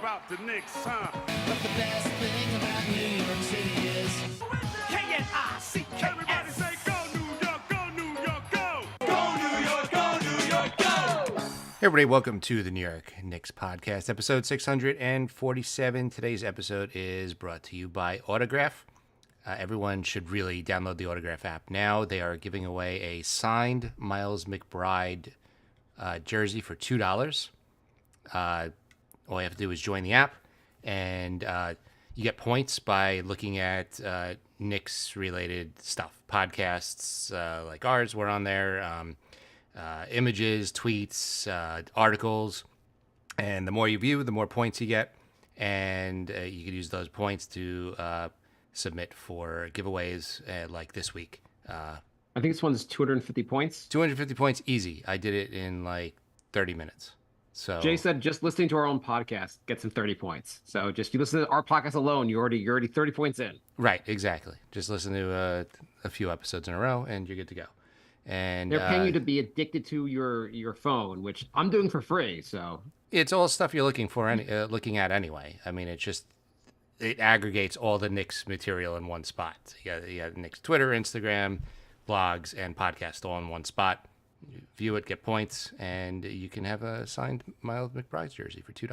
about the Knicks, huh? But the best thing about New York City is K-N-I-C-K-S. Everybody say go New York, go New York, go! Go New York, go New York, go! Hey everybody, welcome to the New York Knicks podcast, episode 647. Today's episode is brought to you by Autograph. Everyone should really download the Autograph app now. They are giving away a signed Miles McBride jersey for $2. All you have to do is join the app, and you get points by looking at Knicks-related stuff. Podcasts like ours were on there, images, tweets, articles, and the more you view, the more points you get, and you can use those points to submit for giveaways like this week. I think this one's 250 points. 250 points, easy. I did it in like 30 minutes. So Jay said just listening to our own podcast gets him 30 points. So just if you listen to our podcast alone, you're already 30 points in. Right, exactly. Just listen to a few episodes in a row, and you're good to go. And They're paying you to be addicted to your phone, which I'm doing for free. So it's all stuff you're looking at anyway. I mean, it aggregates all the Knicks material in one spot. You got Knicks Twitter, Instagram, blogs, and podcast all in one spot. You view it, get points, and you can have a signed Miles McBride jersey for $2.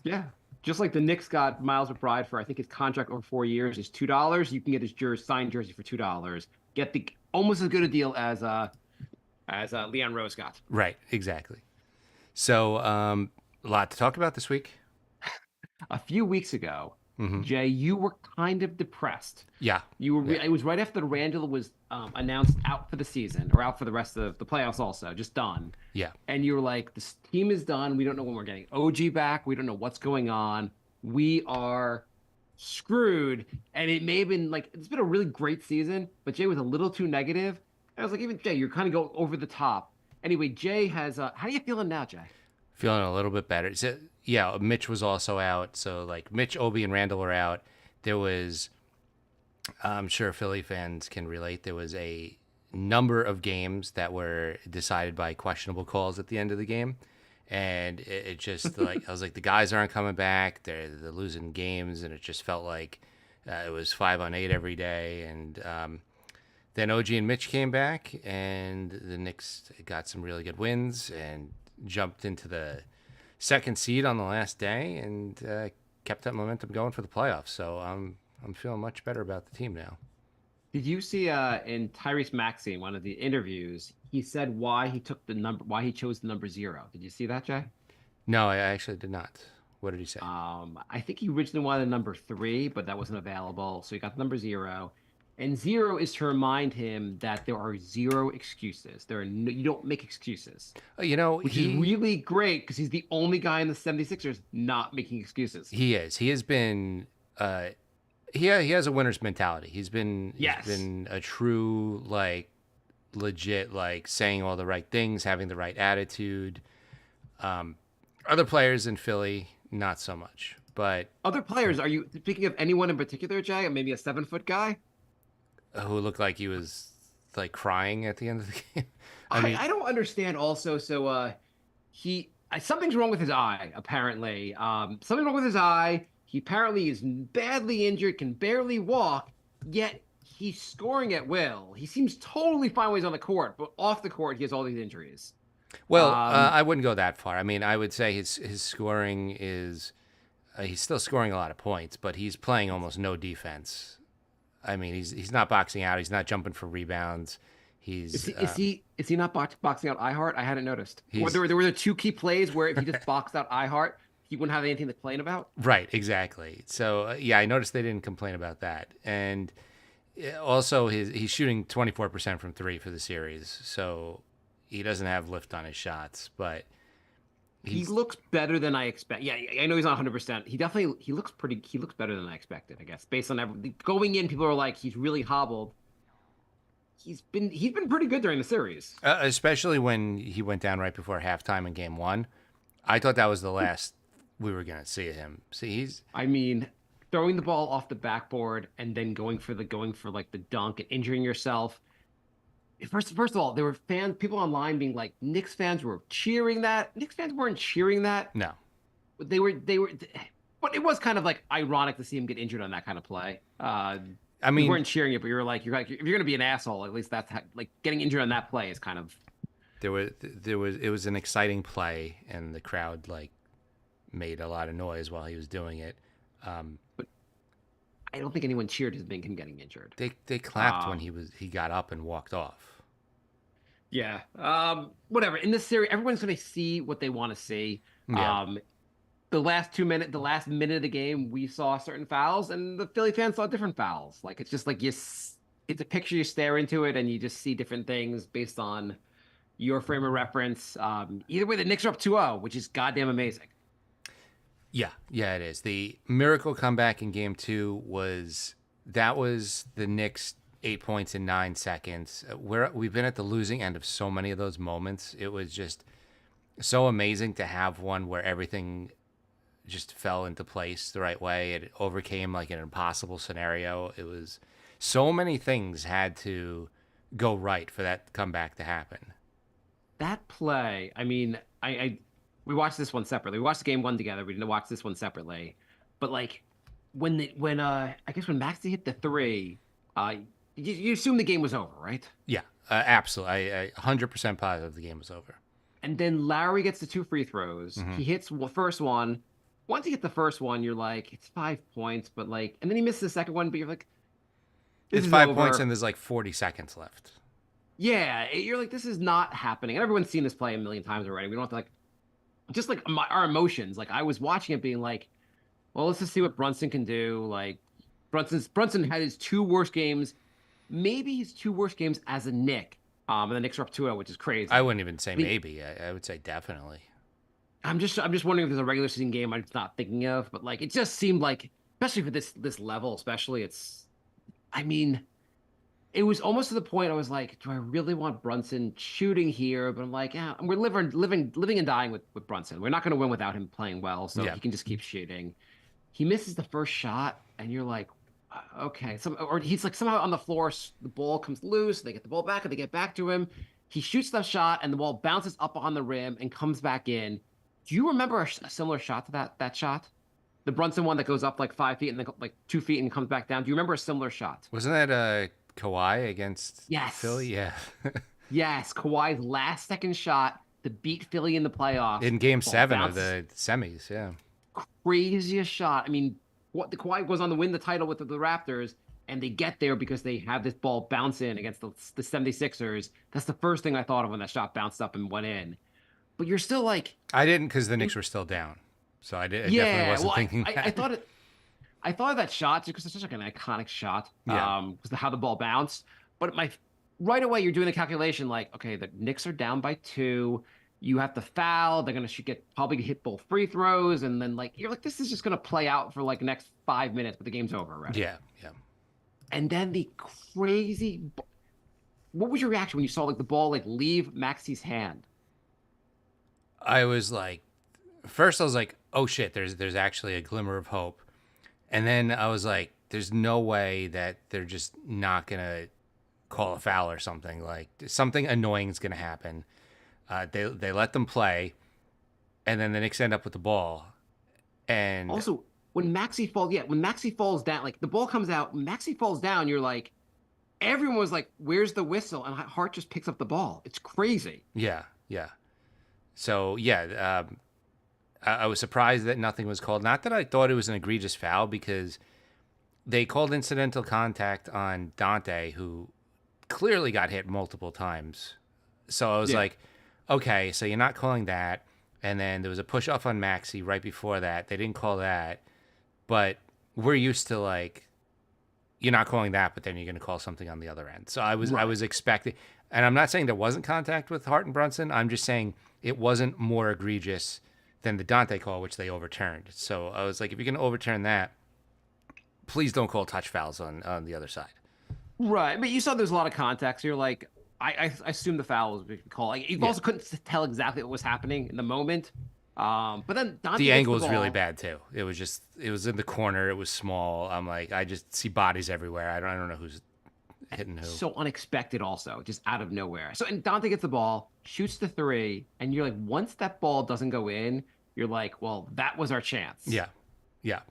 yeah, just like the Knicks got Miles McBride for, I think his contract over 4 years is $2. You can get his signed jersey for $2. Get the almost as good a deal as Leon Rose got. Right, exactly. So a lot to talk about this week. A few weeks ago, Jay, you were kind of depressed. Yeah. You were. Yeah. It was right after Randall was announced out for the season, or out for the rest of the playoffs, also just done. Yeah. And you were like, "This team is done. We don't know when we're getting OG back. We don't know what's going on. We are screwed." And it may have been like it's been a really great season, but Jay was a little too negative. I was like, even Jay, you're kind of going over the top. Anyway, Jay has. How are you feeling now, Jay? Feeling a little bit better. So, yeah, Mitch was also out. So, like, Mitch, Obi, and Randall were out. There was, I'm sure Philly fans can relate, there was a number of games that were decided by questionable calls at the end of the game. And it just, like, I was like, the guys aren't coming back. They're losing games. And it just felt like it was 5-on-8 every day. And then OG and Mitch came back, and the Knicks got some really good wins and jumped into the second seed on the last day and kept that momentum going for the playoffs. So I'm feeling much better about the team now. Did you see in Tyrese Maxey, one of the interviews, he said why he chose the number 0. Did you see that, Jay? No, I actually did not. What did he say? I think he originally wanted the number 3, but that wasn't available, so he got the number 0. And 0 is to remind him that there are 0 excuses. You don't make excuses. Which is really great because he's the only guy in the 76ers not making excuses. He is. He has been. He has a winner's mentality. He's been a true, like, legit, like, saying all the right things, having the right attitude. Other players in Philly, not so much. But other players, are you speaking of anyone in particular, Jay? Maybe a 7-foot guy? Who looked like he was like crying at the end of the game. I don't understand also. So something's wrong with his eye, apparently. Something's wrong with his eye. He apparently is badly injured, can barely walk, yet he's scoring at will. He seems totally fine when he's on the court, but off the court, he has all these injuries. Well, I wouldn't go that far. I mean, I would say his scoring is he's still scoring a lot of points, but he's playing almost no defense. I mean, he's not boxing out. He's not jumping for rebounds. Is he not boxing out iHeart? I hadn't noticed. There were the 2 key plays where if he just boxed out iHeart, he wouldn't have anything to complain about. Right, exactly. So I noticed they didn't complain about that. And also he's shooting 24% from 3 for the series, so he doesn't have lift on his shots, but. He looks better than I expect. Yeah, I know he's not 100%. He looks better than I expected, I guess. Based on going in, people are like, he's really hobbled. He's been pretty good during the series. Especially when he went down right before halftime in game 1. I thought that was the last we were going to see of him. I mean, throwing the ball off the backboard and then going for like the dunk and injuring yourself. First of all, there were people online being like, Knicks fans were cheering that. Knicks fans weren't cheering that. No. They were But it was kind of like ironic to see him get injured on that kind of play. I We mean, weren't cheering it, but you're like, if you're gonna be an asshole, at least that's how, like getting injured on that play is kind of. it was an exciting play, and the crowd like made a lot of noise while he was doing it. But I don't think anyone cheered his him getting injured. They clapped when Um, he got up and walked off. Yeah. Whatever. In this series, everyone's gonna see what they want to see. Yeah. The last minute of the game, we saw certain fouls, and the Philly fans saw different fouls. Like it's just like it's a picture, you stare into it, and you just see different things based on your frame of reference. Either way, the Knicks are up 2-0, which is goddamn amazing. Yeah, yeah, it is. The miracle comeback in game 2 was the Knicks 8 points in 9 seconds. We've been at the losing end of so many of those moments. It was just so amazing to have one where everything just fell into place the right way. It overcame like an impossible scenario. It was so many things had to go right for that comeback to happen. That play, I mean, we watched this one separately. We watched game one together. We didn't watch this one separately. But like when I guess when Maxey hit the three, you assume the game was over, right? Yeah, absolutely. I 100% positive the game was over. And then Lowry gets the two free throws. Mm-hmm. He hits the first one. Once you hit the first one, you're like, it's 5 points, but like, and then he misses the second one, but you're like, this It's is 5 over. points and there's like 40 seconds left. Yeah, you're like, this is not happening. And everyone's seen this play a million times already. We don't have to like, just like our emotions. Like I was watching it being like, well, let's just see what Brunson can do. Like Brunson had his two worst games, maybe his two worst games as a Knick. And the Knicks are up 2-0, which is crazy. I wouldn't even say maybe. I would say definitely. I'm just wondering if there's a regular season game I'm just not thinking of, but like it just seemed like, especially for this level, especially I mean, it was almost to the point I was like, do I really want Brunson shooting here? But I'm like, yeah, we're living and dying with Brunson. We're not going to win without him playing well, so Yeah. he can just keep shooting. He misses the first shot, and you're like, okay, or he's like somehow on the floor, the ball comes loose, they get the ball back, and they get back to him. He shoots the shot, and the ball bounces up on the rim and comes back in. Do you remember a similar shot to that shot? The Brunson one that goes up like 5 feet and then like 2 feet and comes back down. Do you remember a similar shot? Wasn't that Kawhi against Yes. Philly? Yeah. Yes, Kawhi's last second shot to beat Philly in the playoffs. In game Ball 7 of bounces. the semis, yeah. Craziest shot. I mean, what the Kawhi goes on to win the title with the Raptors, and they get there because they have this ball bounce in against the 76ers. That's the first thing I thought of when that shot bounced up and went in. But you're still like, I didn't because the Knicks were still down. So I definitely wasn't thinking that. I thought of that shot because it's such like an iconic shot. Yeah. Because how the ball bounced. But right away you're doing the calculation like, okay, the Knicks are down by 2. You have to foul. They're gonna probably hit both free throws, and then like you're like, this is just gonna play out for like the next 5 minutes, but the game's over already. Yeah, yeah. And then what was your reaction when you saw like the ball like leave Maxey's hand? I was like, first I was like, oh shit, there's actually a glimmer of hope. And then I was like, there's no way that they're just not going to call a foul or something. Like something annoying is going to happen. They let them play, and then the Knicks end up with the ball. And Also, when Maxey falls down, like the ball comes out, when Maxey falls down, you're like, everyone was like, where's the whistle? And Hart just picks up the ball. It's crazy. yeah, yeah. So yeah, I was surprised that nothing was called. Not that I thought it was an egregious foul, because they called incidental contact on Dante, who clearly got hit multiple times. So I was like, okay, so you're not calling that. And then there was a push off on Maxey right before that. They didn't call that. But we're used to like, you're not calling that, but then you're going to call something on the other end. So I was expecting, and I'm not saying there wasn't contact with Hart and Brunson. I'm just saying it wasn't more egregious than the Dante call, which they overturned. So I was like, if you're going to overturn that, please don't call touch fouls on the other side. Right. But you saw there's a lot of context. You're like, I assume the foul was called. Like, you also couldn't tell exactly what was happening in the moment. But then Dante The gets angle was ball. really bad too. It was in the corner. It was small. I'm like, I just see bodies everywhere. I don't know who's hitting who. So unexpected also, just out of nowhere. So, and Dante gets the ball, shoots the 3, and you're like, once that ball doesn't go in, you're like, well, that was our chance. Yeah. Yeah.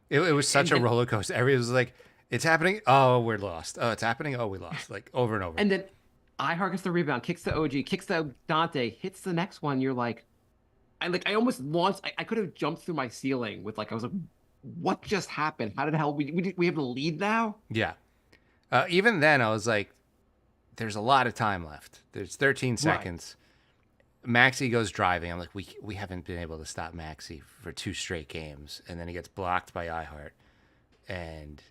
It was such a roller coaster. Everybody was like, it's happening. Oh, we're lost. Oh, it's happening. Oh, we lost. Like over and over. And then Ihart gets the rebound, kicks to OG, kicks to Dante, hits the next one. You're like, I almost launched. I could have jumped through my ceiling with I was like, what just happened? How did hell we have the lead now? Yeah. Even then, I was like, there's a lot of time left. There's 13 seconds. Maxey goes driving. I'm like, we haven't been able to stop Maxey for 2 straight games, and then he gets blocked by Ihart, and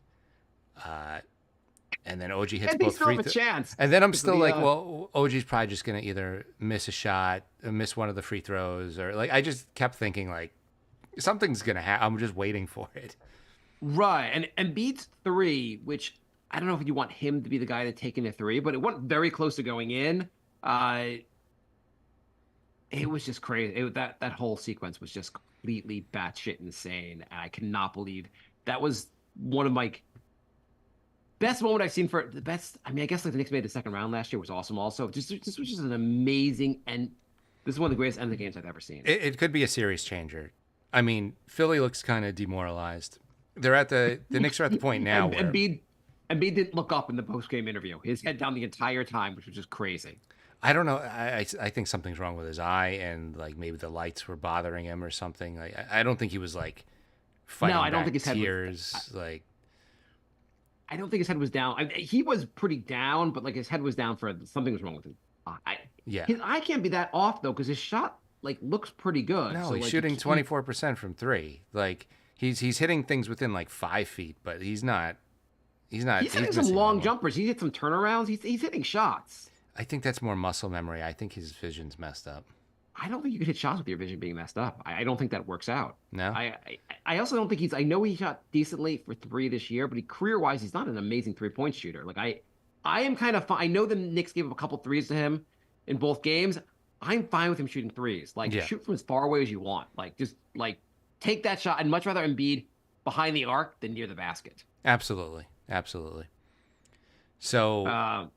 then OG hits And they both still free have a chance. And then I'm still like, The, well, OG's probably just gonna either miss a shot, or miss one of the free throws, or I just kept thinking like something's gonna happen. I'm just waiting for it. Right. And Embiid's 3, which I don't know if you want him to be the guy to take in a 3, but it went very close to going in. It was just crazy. That whole sequence was just completely batshit insane. And I cannot believe that was one of my best moment I've seen for the best. I mean, I guess the Knicks made the second round last year was awesome. Also, this was just an amazing, and this is one of the greatest end of the games I've ever seen. It could be a series changer. I mean, Philly looks kind of demoralized. They're at the Knicks are at the point now where Embiid didn't look up in the post game interview. His head down the entire time, which was just crazy. I don't know. I think something's wrong with his eye, and maybe the lights were bothering him or something. I don't think he was fighting. No, I don't back think his head tears. I don't think his head was down. He was pretty down, but his head was down for something was wrong with his eye. Yeah. His eye can't be that off though, because his shot looks pretty good. No, So, he's shooting 24% from 3. He's hitting things within 5 feet, but he's not. He's hitting some long jumpers. He hit some turnarounds. He's hitting shots. I think that's more muscle memory. I think his vision's messed up. I don't think you could hit shots with your vision being messed up. I don't think that works out. No. I also don't think I know he shot decently for 3 this year, but career-wise, he's not an amazing 3-point shooter. I am kind of fine. I know the Knicks gave up a couple threes to him in both games. I'm fine with him shooting threes. Shoot from as far away as you want. Just take that shot. I'd much rather Embiid behind the arc than near the basket. Absolutely. So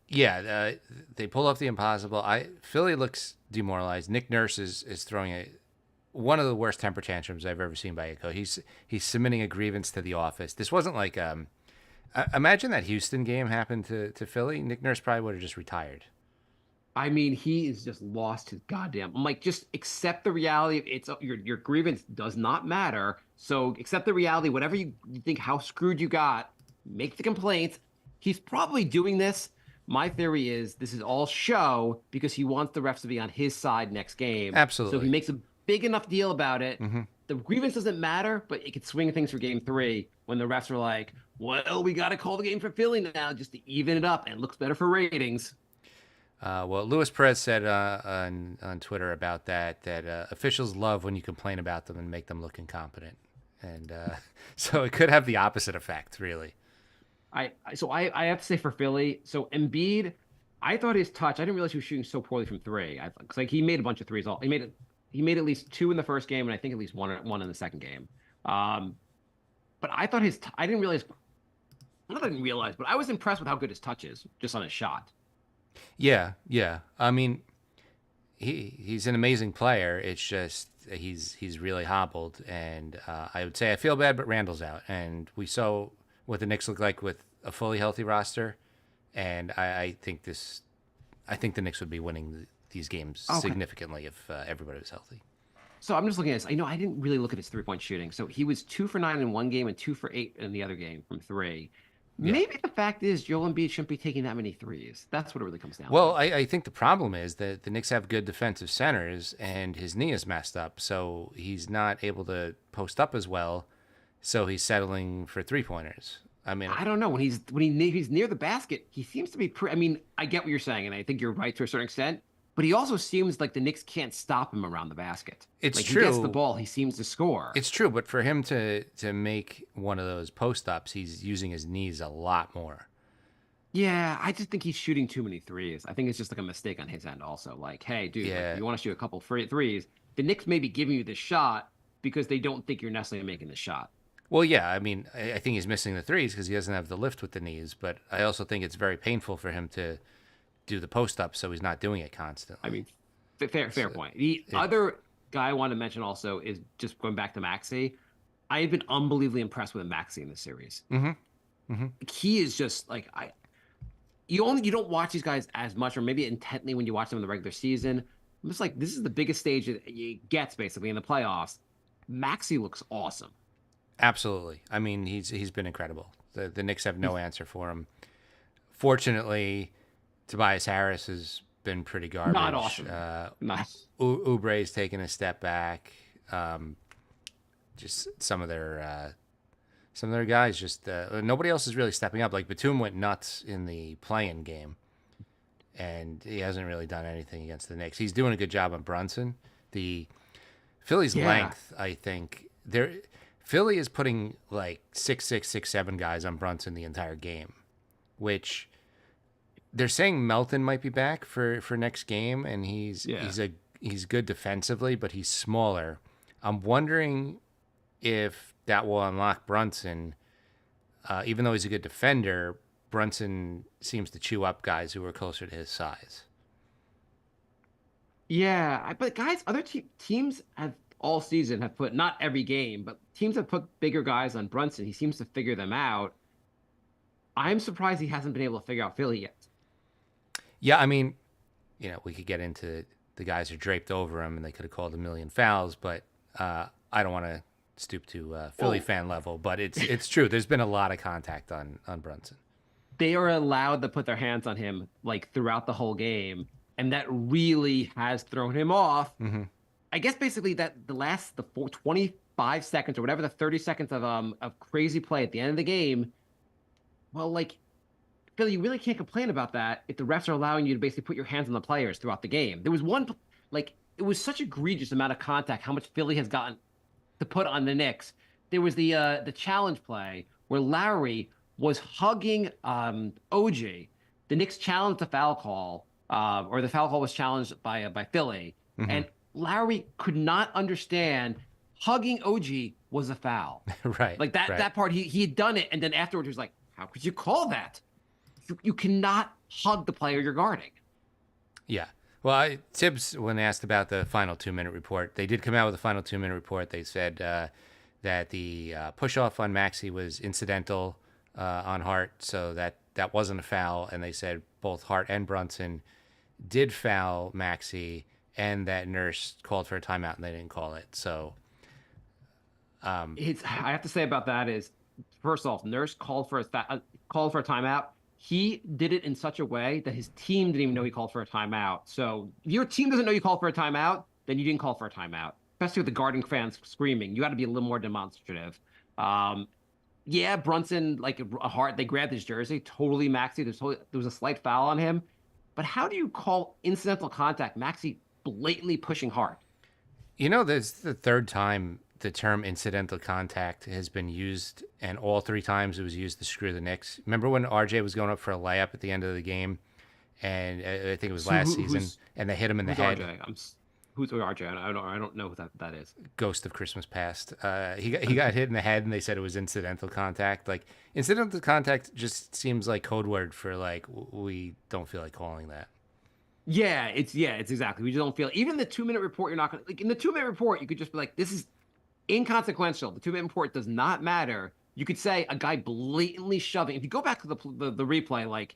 they pull off the impossible. Philly looks demoralized. Nick Nurse is throwing one of the worst temper tantrums I've ever seen by a coach. He's submitting a grievance to the office. This wasn't imagine that Houston game happened to Philly. Nick Nurse probably would have just retired. I mean, he is just lost his goddamn. I'm like, just accept the reality. It's your grievance does not matter. So accept the reality. Whatever you think, how screwed you got, make the complaints. He's probably doing this. My theory is this is all show because he wants the refs to be on his side next game. Absolutely. So he makes a big enough deal about it. Mm-hmm. The grievance doesn't matter, but it could swing things for game 3 when the refs are like, well, we got to call the game for Philly now just to even it up, and it looks better for ratings. Luis Perez said on Twitter about that officials love when you complain about them and make them look incompetent. And so it could have the opposite effect, really. I have to say for Philly, so Embiid, I thought his touch, I didn't realize he was shooting so poorly from 3. He made a bunch of threes. He made at least 2 in the first game, and I think at least one in the second game. But I thought I didn't realize, not that I didn't realize, but I was impressed with how good his touch is just on his shot. Yeah. I mean, he's an amazing player. It's just he's really hobbled, and I would say I feel bad, but Randall's out, and we saw what the Knicks look like with a fully healthy roster, and I think the Knicks would be winning these games significantly if everybody was healthy. So I'm just looking at this. I didn't really look at his 3-point shooting. So he was 2 for 9 in one game and 2 for 8 in the other game from 3. Yeah. Maybe the fact is Joel Embiid shouldn't be taking that many threes. That's what it really comes down to. Well, I think the problem is that the Knicks have good defensive centers, and his knee is messed up, so he's not able to post up as well. So he's settling for 3-pointers. I mean, I don't know when he's near the basket, he seems to be. I mean, I get what you're saying, and I think you're right to a certain extent. But he also seems like the Knicks can't stop him around the basket. It's like true. He gets the ball, he seems to score. It's true, but for him to make one of those post-ups, he's using his knees a lot more. Yeah, I just think he's shooting too many threes. I think it's just a mistake on his end also. Hey, dude, you want to shoot a couple threes. The Knicks may be giving you the shot because they don't think you're necessarily making the shot. Well, yeah, I mean, I think he's missing the threes because he doesn't have the lift with the knees, but I also think it's very painful for him to do the post-up, so he's not doing it constantly. I mean, fair point. The other guy I want to mention also is just going back to Maxey. I've been unbelievably impressed with Maxi in this series. Mm-hmm. Mm-hmm. He is just like you don't watch these guys as much, or maybe intently when you watch them in the regular season. I'm just like, this is the biggest stage it gets basically in the playoffs. Maxi looks awesome. Absolutely. I mean, he's been incredible. The Knicks have no He's answer for him. Fortunately, Tobias Harris has been pretty not garbage. awesome. Nice. Oubre's taken a step back. Just some of their guys just nobody else is really stepping up. Like Batum went nuts in the play-in game, and he hasn't really done anything against the Knicks. He's doing a good job on Brunson. The Philly's Yeah. length, I think, Philly is putting like 6'6", 6'7" guys on Brunson the entire game, which they're saying Melton might be back for next game, and he's Yeah. he's good defensively, but he's smaller. I'm wondering if that will unlock Brunson. Even though he's a good defender, Brunson seems to chew up guys who are closer to his size. Yeah, but guys, other teams have all season have put not every game, but teams have put bigger guys on Brunson. He seems to figure them out. I'm surprised he hasn't been able to figure out Philly yet. Yeah, I mean, we could get into the guys who draped over him and they could have called a million fouls, but I don't want to stoop to Philly fan level. But it's true. There's been a lot of contact on Brunson. They are allowed to put their hands on him like throughout the whole game, and that really has thrown him off. Mm-hmm. I guess basically that the 25 seconds or whatever, the 30 seconds of crazy play at the end of the game. Well, like Philly, you really can't complain about that if the refs are allowing you to basically put your hands on the players throughout the game. There was one, like, it was such egregious amount of contact, how much Philly has gotten to put on the Knicks. There was the challenge play where Lowry was hugging OG. The Knicks challenged the foul call, or the foul call was challenged by Philly, Mm-hmm. and Lowry could not understand hugging OG was a foul. Right. Like that right. that part he had done it, and then afterwards he was like, "How could you call that? You cannot hug the player you're guarding." Yeah. Well, Tibbs, when asked about the final 2-minute report, they did come out with a final 2-minute report. They said that the push-off on Maxey was incidental on Hart, so that wasn't a foul. And they said both Hart and Brunson did foul Maxey, and that Nurse called for a timeout, and they didn't call it. So I have to say about that is, first off, Nurse called for a timeout. He did it in such a way that his team didn't even know he called for a timeout. So if your team doesn't know you called for a timeout, then you didn't call for a timeout. Especially with the guarding fans screaming, you got to be a little more demonstrative. Yeah, Brunson, like a Hart, they grabbed his jersey, totally Maxey. There was a slight foul on him. But how do you call incidental contact Maxey blatantly pushing Hart? There's the third time the term incidental contact has been used, and all three times it was used to screw the Knicks. Remember when RJ was going up for a layup at the end of the game, and I think it was last season, and they hit him in the head. Who's RJ? I don't know who that is. Ghost of Christmas Past. He got hit in the head, and they said it was incidental contact. Like, incidental contact just seems like code word for like we don't feel like calling that. Yeah, it's exactly. We just don't feel even the 2-minute report. You're not gonna like in the 2-minute report. You could just be like, this is inconsequential. The 2-minute report does not matter. You could say a guy blatantly shoving. If you go back to the replay, like,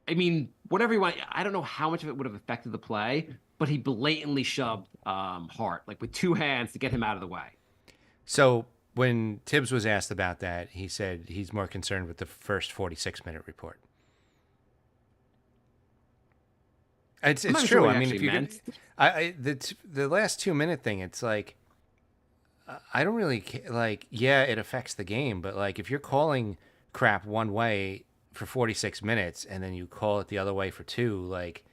I mean, whatever you want. I don't know how much of it would have affected the play, but he blatantly shoved Hart like with two hands to get him out of the way. So when Tibbs was asked about that, he said he's more concerned with the first 46-minute report. It's true. I mean, if you the last 2-minute thing, it's like I don't really like. Yeah, it affects the game, but like if you're calling crap one way for 46 minutes and then you call it the other way for 2, like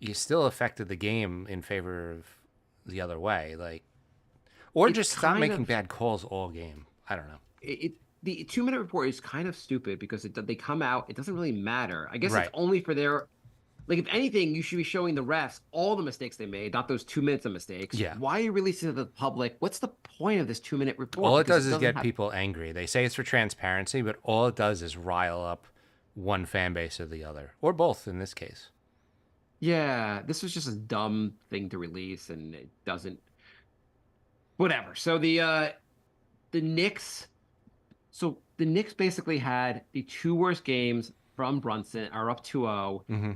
you still affected the game in favor of the other way, like, or just stop making bad calls all game. I don't know. The 2-minute report is kind of stupid because they come out. It doesn't really matter. I guess Right. it's only for their. Like, if anything, you should be showing the refs all the mistakes they made, not those 2 minutes of mistakes. Yeah. Why are you releasing it to the public? What's the point of this 2-minute report? All it Because does is get have- people angry. They say it's for transparency, but all it does is rile up one fan base or the other, or both in this case. Yeah, this was just a dumb thing to release, and it doesn't. Whatever. So the Knicks. So the Knicks basically had the two worst games from Brunson, are up 2-0. Mm-hmm.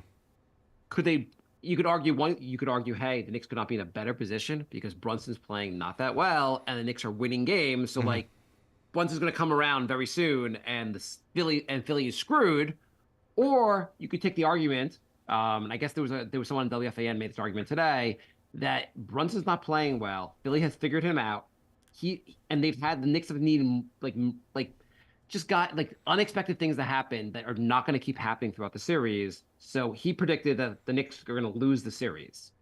Could they? You could argue one. You could argue, hey, the Knicks could not be in a better position because Brunson's playing not that well, and the Knicks are winning games. So Mm-hmm. like, Brunson's going to come around very soon, and Philly is screwed. Or you could take the argument, and I guess there was someone in WFAN made this argument today that Brunson's not playing well. Philly has figured him out. They've had the Knicks have needed like just got like unexpected things to happen that are not going to keep happening throughout the series. So he predicted that the Knicks are going to lose the series.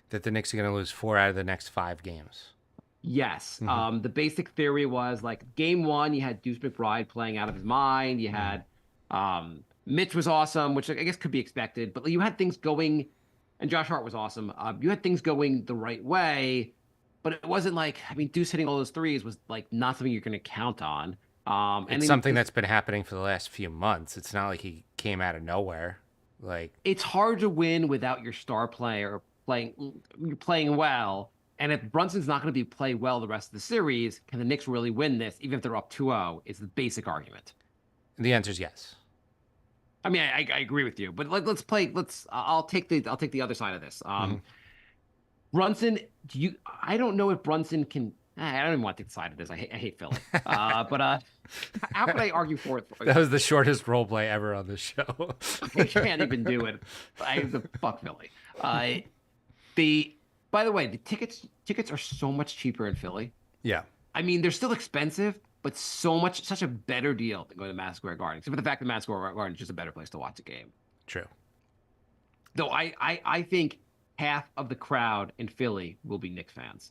That the Knicks are going to lose 4 out of the next 5 games. Yes. Mm-hmm. The basic theory was like game one, you had Deuce McBride playing out of his mind. You had Mitch was awesome, which I guess could be expected, but you had things going, and Josh Hart was awesome. You had things going the right way, but it wasn't like, I mean, Deuce hitting all those threes was like not something you're going to count on. And It's then something that's been happening for the last few months. It's not like he came out of nowhere. Like, it's hard to win without your star player playing well. And if Brunson's not going to be play well the rest of the series, can the Knicks really win this, even if they're up 2-0? Is the basic argument. the answer is yes. I mean, I agree with you, but let's play. I'll take the other side of this. Brunson, I don't know if Brunson can. I don't even want to take the side of this. I hate Philly. But how can I argue for it? That was the shortest role play ever on this show. I can't even do it. Fuck Philly. By the way, the tickets are so much cheaper in Philly. Yeah. I mean, they're still expensive, but such a better deal than going to Madison Square Garden. Except for the fact that Madison Square Garden is just a better place to watch a game. True. Though I think half of the crowd in Philly will be Knicks fans.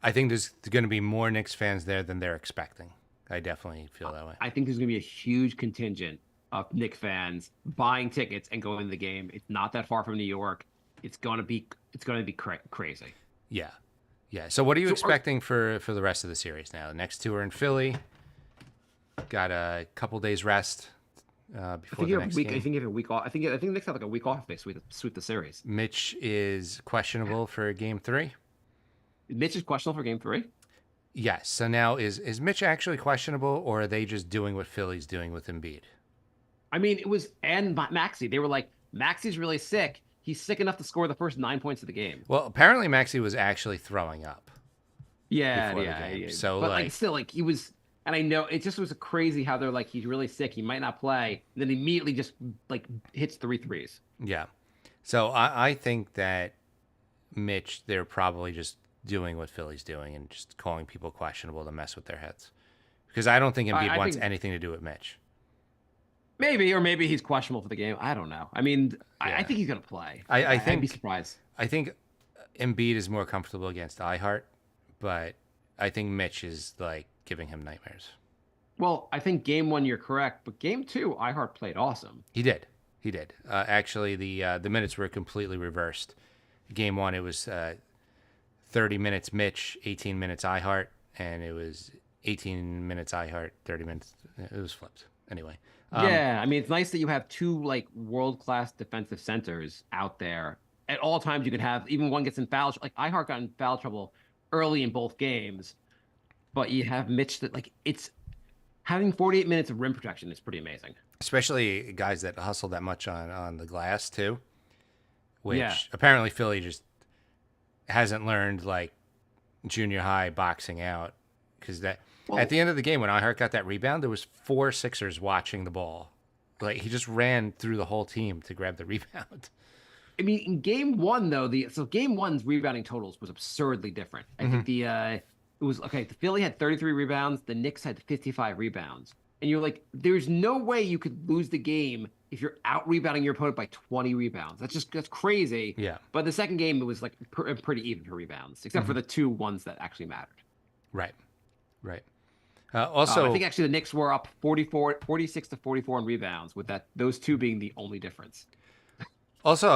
I think there's going to be more Knicks fans there than they're expecting. I definitely feel that way. I think there's going to be a huge contingent of Knicks fans buying tickets and going to the game. It's not that far from New York. It's going to be crazy. Yeah. Yeah. So what are you expecting for the rest of the series now? The next two are in Philly. Got a couple days rest before the next game. I think you have a week off. I think the Knicks have like a week off. They sweep the series. Mitch is questionable for game 3. Mitch is questionable for game 3. Yes. So now is Mitch actually questionable, or are they just doing what Philly's doing with Embiid? I mean, it was and Maxey. They were like, Maxey's really sick. He's sick enough to score the first 9 points of the game. Well, apparently Maxey was actually throwing up. Yeah. So but like still, like he was, and I know it just was crazy how they're like, he's really sick. He might not play. And then immediately just like hits 3 threes. Yeah. So I think that Mitch, they're probably just doing what Philly's doing and just calling people questionable to mess with their heads. Because I don't think Embiid wants anything to do with Mitch. Maybe, or maybe he's questionable for the game. I don't know. I mean, I think he's going to play. I think, I'd be surprised. I think Embiid is more comfortable against iHeart, but I think Mitch is like giving him nightmares. Well, I think game 1 you're correct, but game 2 iHeart played awesome. He did. Actually, the minutes were completely reversed. Game 1, it was 30 minutes Mitch, 18 minutes iHeart, and it was 18 minutes iHeart, 30 minutes. It was flipped. Anyway. Yeah, I mean, it's nice that you have 2 like world-class defensive centers out there. At all times, you could have even one gets in foul. Like iHeart got in foul trouble early in both games, but you have Mitch that like it's having 48 minutes of rim protection is pretty amazing. Especially guys that hustle that much on the glass too, which Yeah. apparently Philly just hasn't learned like junior high boxing out, because at the end of the game when iHeart got that rebound, there was 4 Sixers watching the ball. Like he just ran through the whole team to grab the rebound. I mean, in game 1 though, game 1's rebounding totals was absurdly different. I think it was okay. The Philly had 33 rebounds. The Knicks had 55 rebounds. And you're like, there's no way you could lose the game if you're out rebounding your opponent by 20 rebounds. That's crazy. Yeah. But the second game, it was like pretty even for rebounds, except for the 2 ones that actually mattered. Right. Also, I think actually the Knicks were up 46 to 44 in rebounds, with those 2 being the only difference. Also,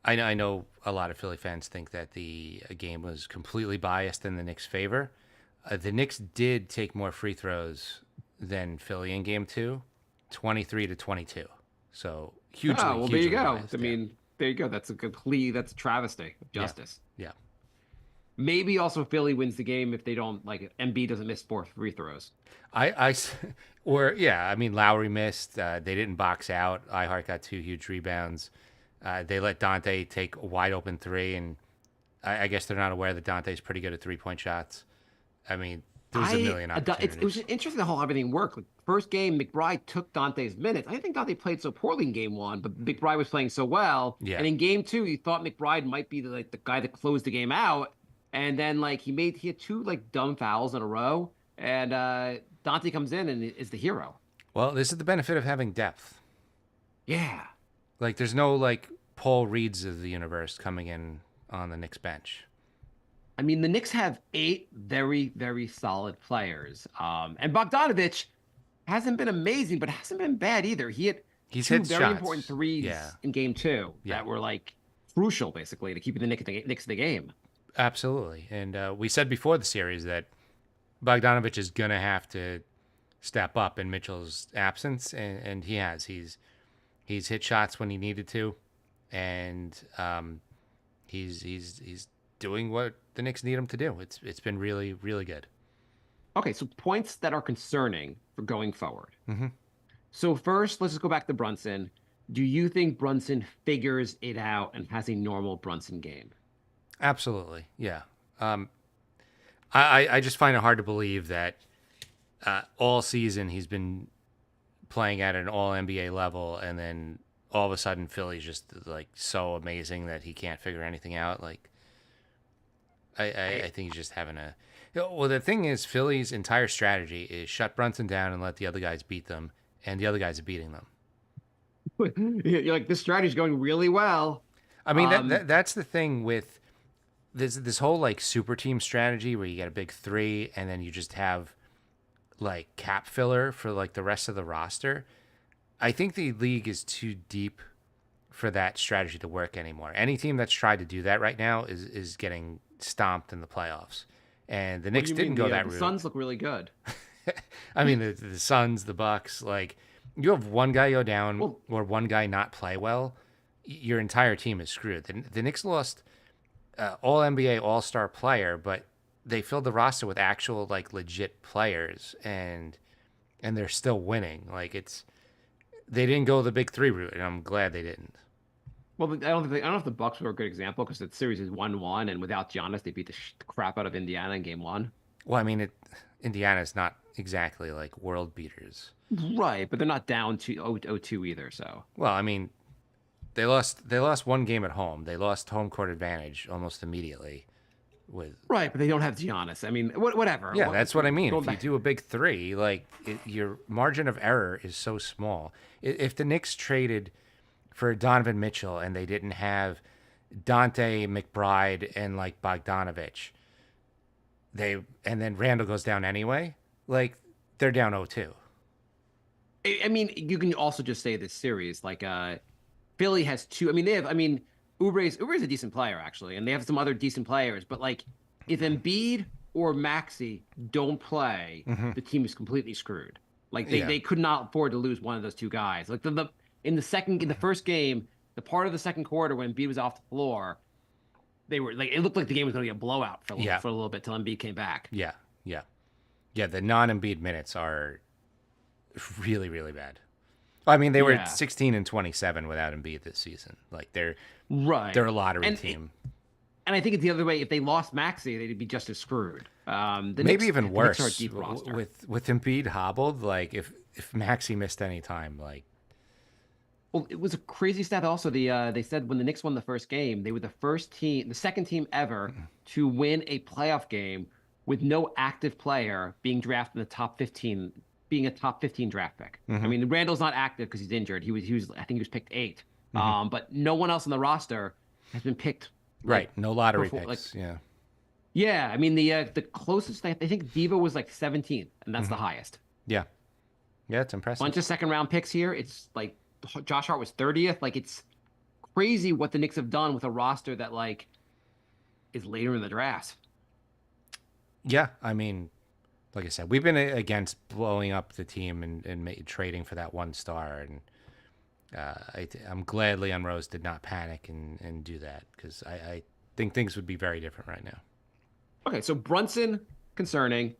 I know a lot of Philly fans think that the game was completely biased in the Knicks' favor. The Knicks did take more free throws than Philly in game 2, 23 to 22. So hugely. Oh, well, there you hugely go. biased, I mean, there you go. That's a travesty of justice. Yeah. Maybe also Philly wins the game if they don't like Embiid doesn't miss 4 free throws. I or yeah, I mean Lowry missed. They didn't box out. Ihart got 2 huge rebounds. They let Dante take a wide open three, and I guess they're not aware that Dante's pretty good at 3-point shots. I mean, there was a million It was opportunities. interesting how everything worked. Like, first game, McBride took Dante's minutes. I didn't think Dante played so poorly in game one, but McBride was playing so well. Yeah. And in game two, you thought McBride might be the guy that closed the game out. And then like he had 2 dumb fouls in a row, and Dante comes in and is the hero. Well, this is the benefit of having depth. Yeah. Like, there's no like Paul Reeds of the universe coming in on the Knicks bench. I mean, the Knicks have 8 very, very solid players. And Bogdanovich hasn't been amazing, but hasn't been bad either. He had He's 2 hit very shots. important threes Yeah. in game 2 Yeah. that were like crucial, basically, to keeping the Knicks in the game. Absolutely. And we said before the series that Bogdanovich is going to have to step up in Mitchell's absence, and he has. He's hit shots when he needed to, and he's doing what the Knicks need him to do. It's been really, really good. Okay, so points that are concerning for going forward. Mm-hmm. So first, let's just go back to Brunson. Do you think Brunson figures it out and has a normal Brunson game? Absolutely, yeah. I just find it hard to believe that all season he's been playing at an all NBA level, and then all of a sudden Philly's just like so amazing that he can't figure anything out. Like, I think he's just having a. Well, the thing is, Philly's entire strategy is shut Brunson down and let the other guys beat them, and the other guys are beating them. You're like, this strategy is going really well. I mean, that's the thing with this whole like super team strategy where you get a big three and then you just have like cap filler for like the rest of the roster. I think the league is too deep for that strategy to work anymore. Any team that's tried to do that right now is getting stomped in the playoffs. And the Knicks didn't go that route. The Suns look really good. I mean, the Suns, the Bucks, like you have one guy go down or one guy not play well, your entire team is screwed. The Knicks lost all NBA All Star player, but they filled the roster with actual like legit players, and they're still winning. Like they didn't go the big three route, and I'm glad they didn't. Well, I don't know if the Bucks were a good example because the series is 1-1, and without Giannis, they beat the crap out of Indiana in game 1. Well, I mean, Indiana's not exactly like world beaters, right? But they're not down to 0-2 either. So, well, I mean, they lost one game at home. They lost home court advantage almost immediately. Right, but they don't have Giannis. I mean, whatever. Yeah, that's what I mean. If you back. do a big three, like your margin of error is so small. If the Knicks traded for Donovan Mitchell and they didn't have Dante, McBride, and like Bogdanovich, and then Randall goes down anyway, like they're down 0-2. I mean, you can also just say this series, like Philly has 2. I mean, Oubre's a decent player actually, and they have some other decent players. But like, if Embiid or Maxey don't play, the team is completely screwed. Like they could not afford to lose one of those 2 guys. Like in the first game, the part of the second quarter when Embiid was off the floor, they were like, it looked like the game was going to be a blowout for a little bit till Embiid came back. Yeah. The non-Embiid minutes are really, really bad. I mean, they were 16 and 27 without Embiid this season. Like they're a lottery team. And I think it's the other way. If they lost Maxey, they'd be just as screwed. Maybe even worse. Are a deep roster. With Embiid hobbled, like if Maxey missed any time, like. Well, it was a crazy stat. Also, they said when the Knicks won the first game, they were the second team ever to win a playoff game with no active player being drafted in the top 15, being a top 15 draft pick. I mean, Randall's not active because he's injured. He was I think he was picked 8. But no one else on the roster has been picked. Right, no lottery picks. Yeah. I mean, the closest I think Diva was like 17th, and that's the highest. Yeah, it's impressive. Bunch of second round picks here. It's like Josh Hart was 30th. Like it's crazy what the Knicks have done with a roster that like is later in the draft. Yeah, I mean, like I said, we've been against blowing up the team and trading for that 1 star, and I'm glad Leon Rose did not panic and do that because I think things would be very different right now. Okay, so Brunson, concerning.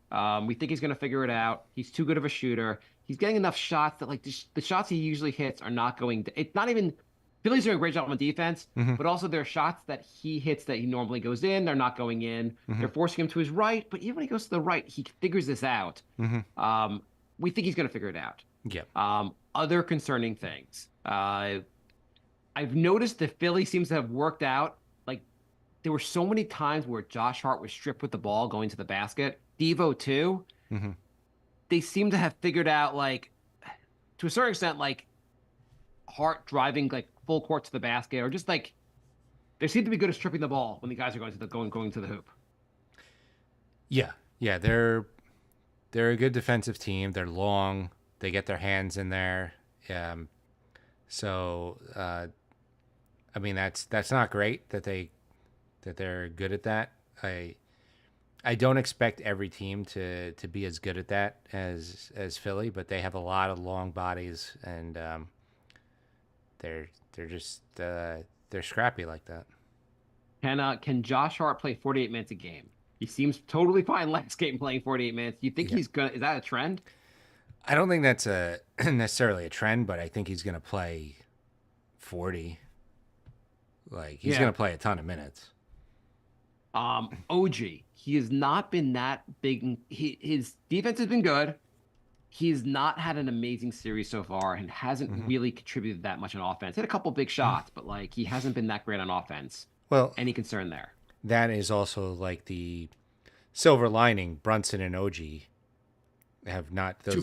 We think he's going to figure it out. He's too good of a shooter. He's getting enough shots that like the shots he usually hits are not going to. It's not even. Philly's doing a great job on defense, but also there are shots that he hits that he normally goes in. They're not going in. They're forcing him to his right, but even when he goes to the right, he figures this out. We think he's going to figure it out. Yeah. Other concerning things. I've noticed that Philly seems to have worked out. Like there were so many times where Josh Hart was stripped with the ball going to the basket. Devo too. They seem to have figured out, like, to a certain extent, like Hart driving like full court to the basket, or just like they seem to be good at stripping the ball when the guys are going to the hoop. Yeah, yeah, they're a good defensive team. They're long. They get their hands in there. So I mean that's not great that they're good at that. I don't expect every team to be as good at that as Philly, but they have a lot of long bodies, and they're just they're scrappy like that. Can Josh Hart play 48 minutes a game? He seems totally fine last game playing 48 minutes. You think he's gonna? Is that a trend? I don't think that's necessarily a trend, but I think he's gonna play 40. Like he's gonna play a ton of minutes. OG, he has not been that big. His defense has been good. He's not had an amazing series so far and hasn't really contributed that much on offense. Hit a couple big shots, but like he hasn't been that great on offense. Well, any concern there? That is also like the silver lining. Brunson and OG have not those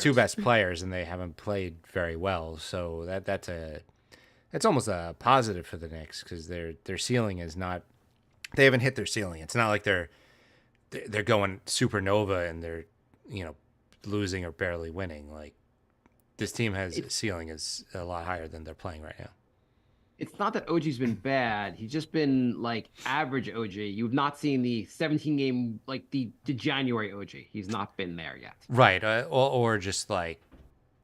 two best players, and they haven't played very well. So that's almost a positive for the Knicks because their ceiling is not. They haven't hit their ceiling. It's not like they're going supernova and they're losing or barely winning. Like this team has a ceiling is a lot higher than they're playing right now. It's not that OG's been bad. He's just been like average OG. You've not seen the 17 game, like the January OG. He's not been there yet. Right. Or just like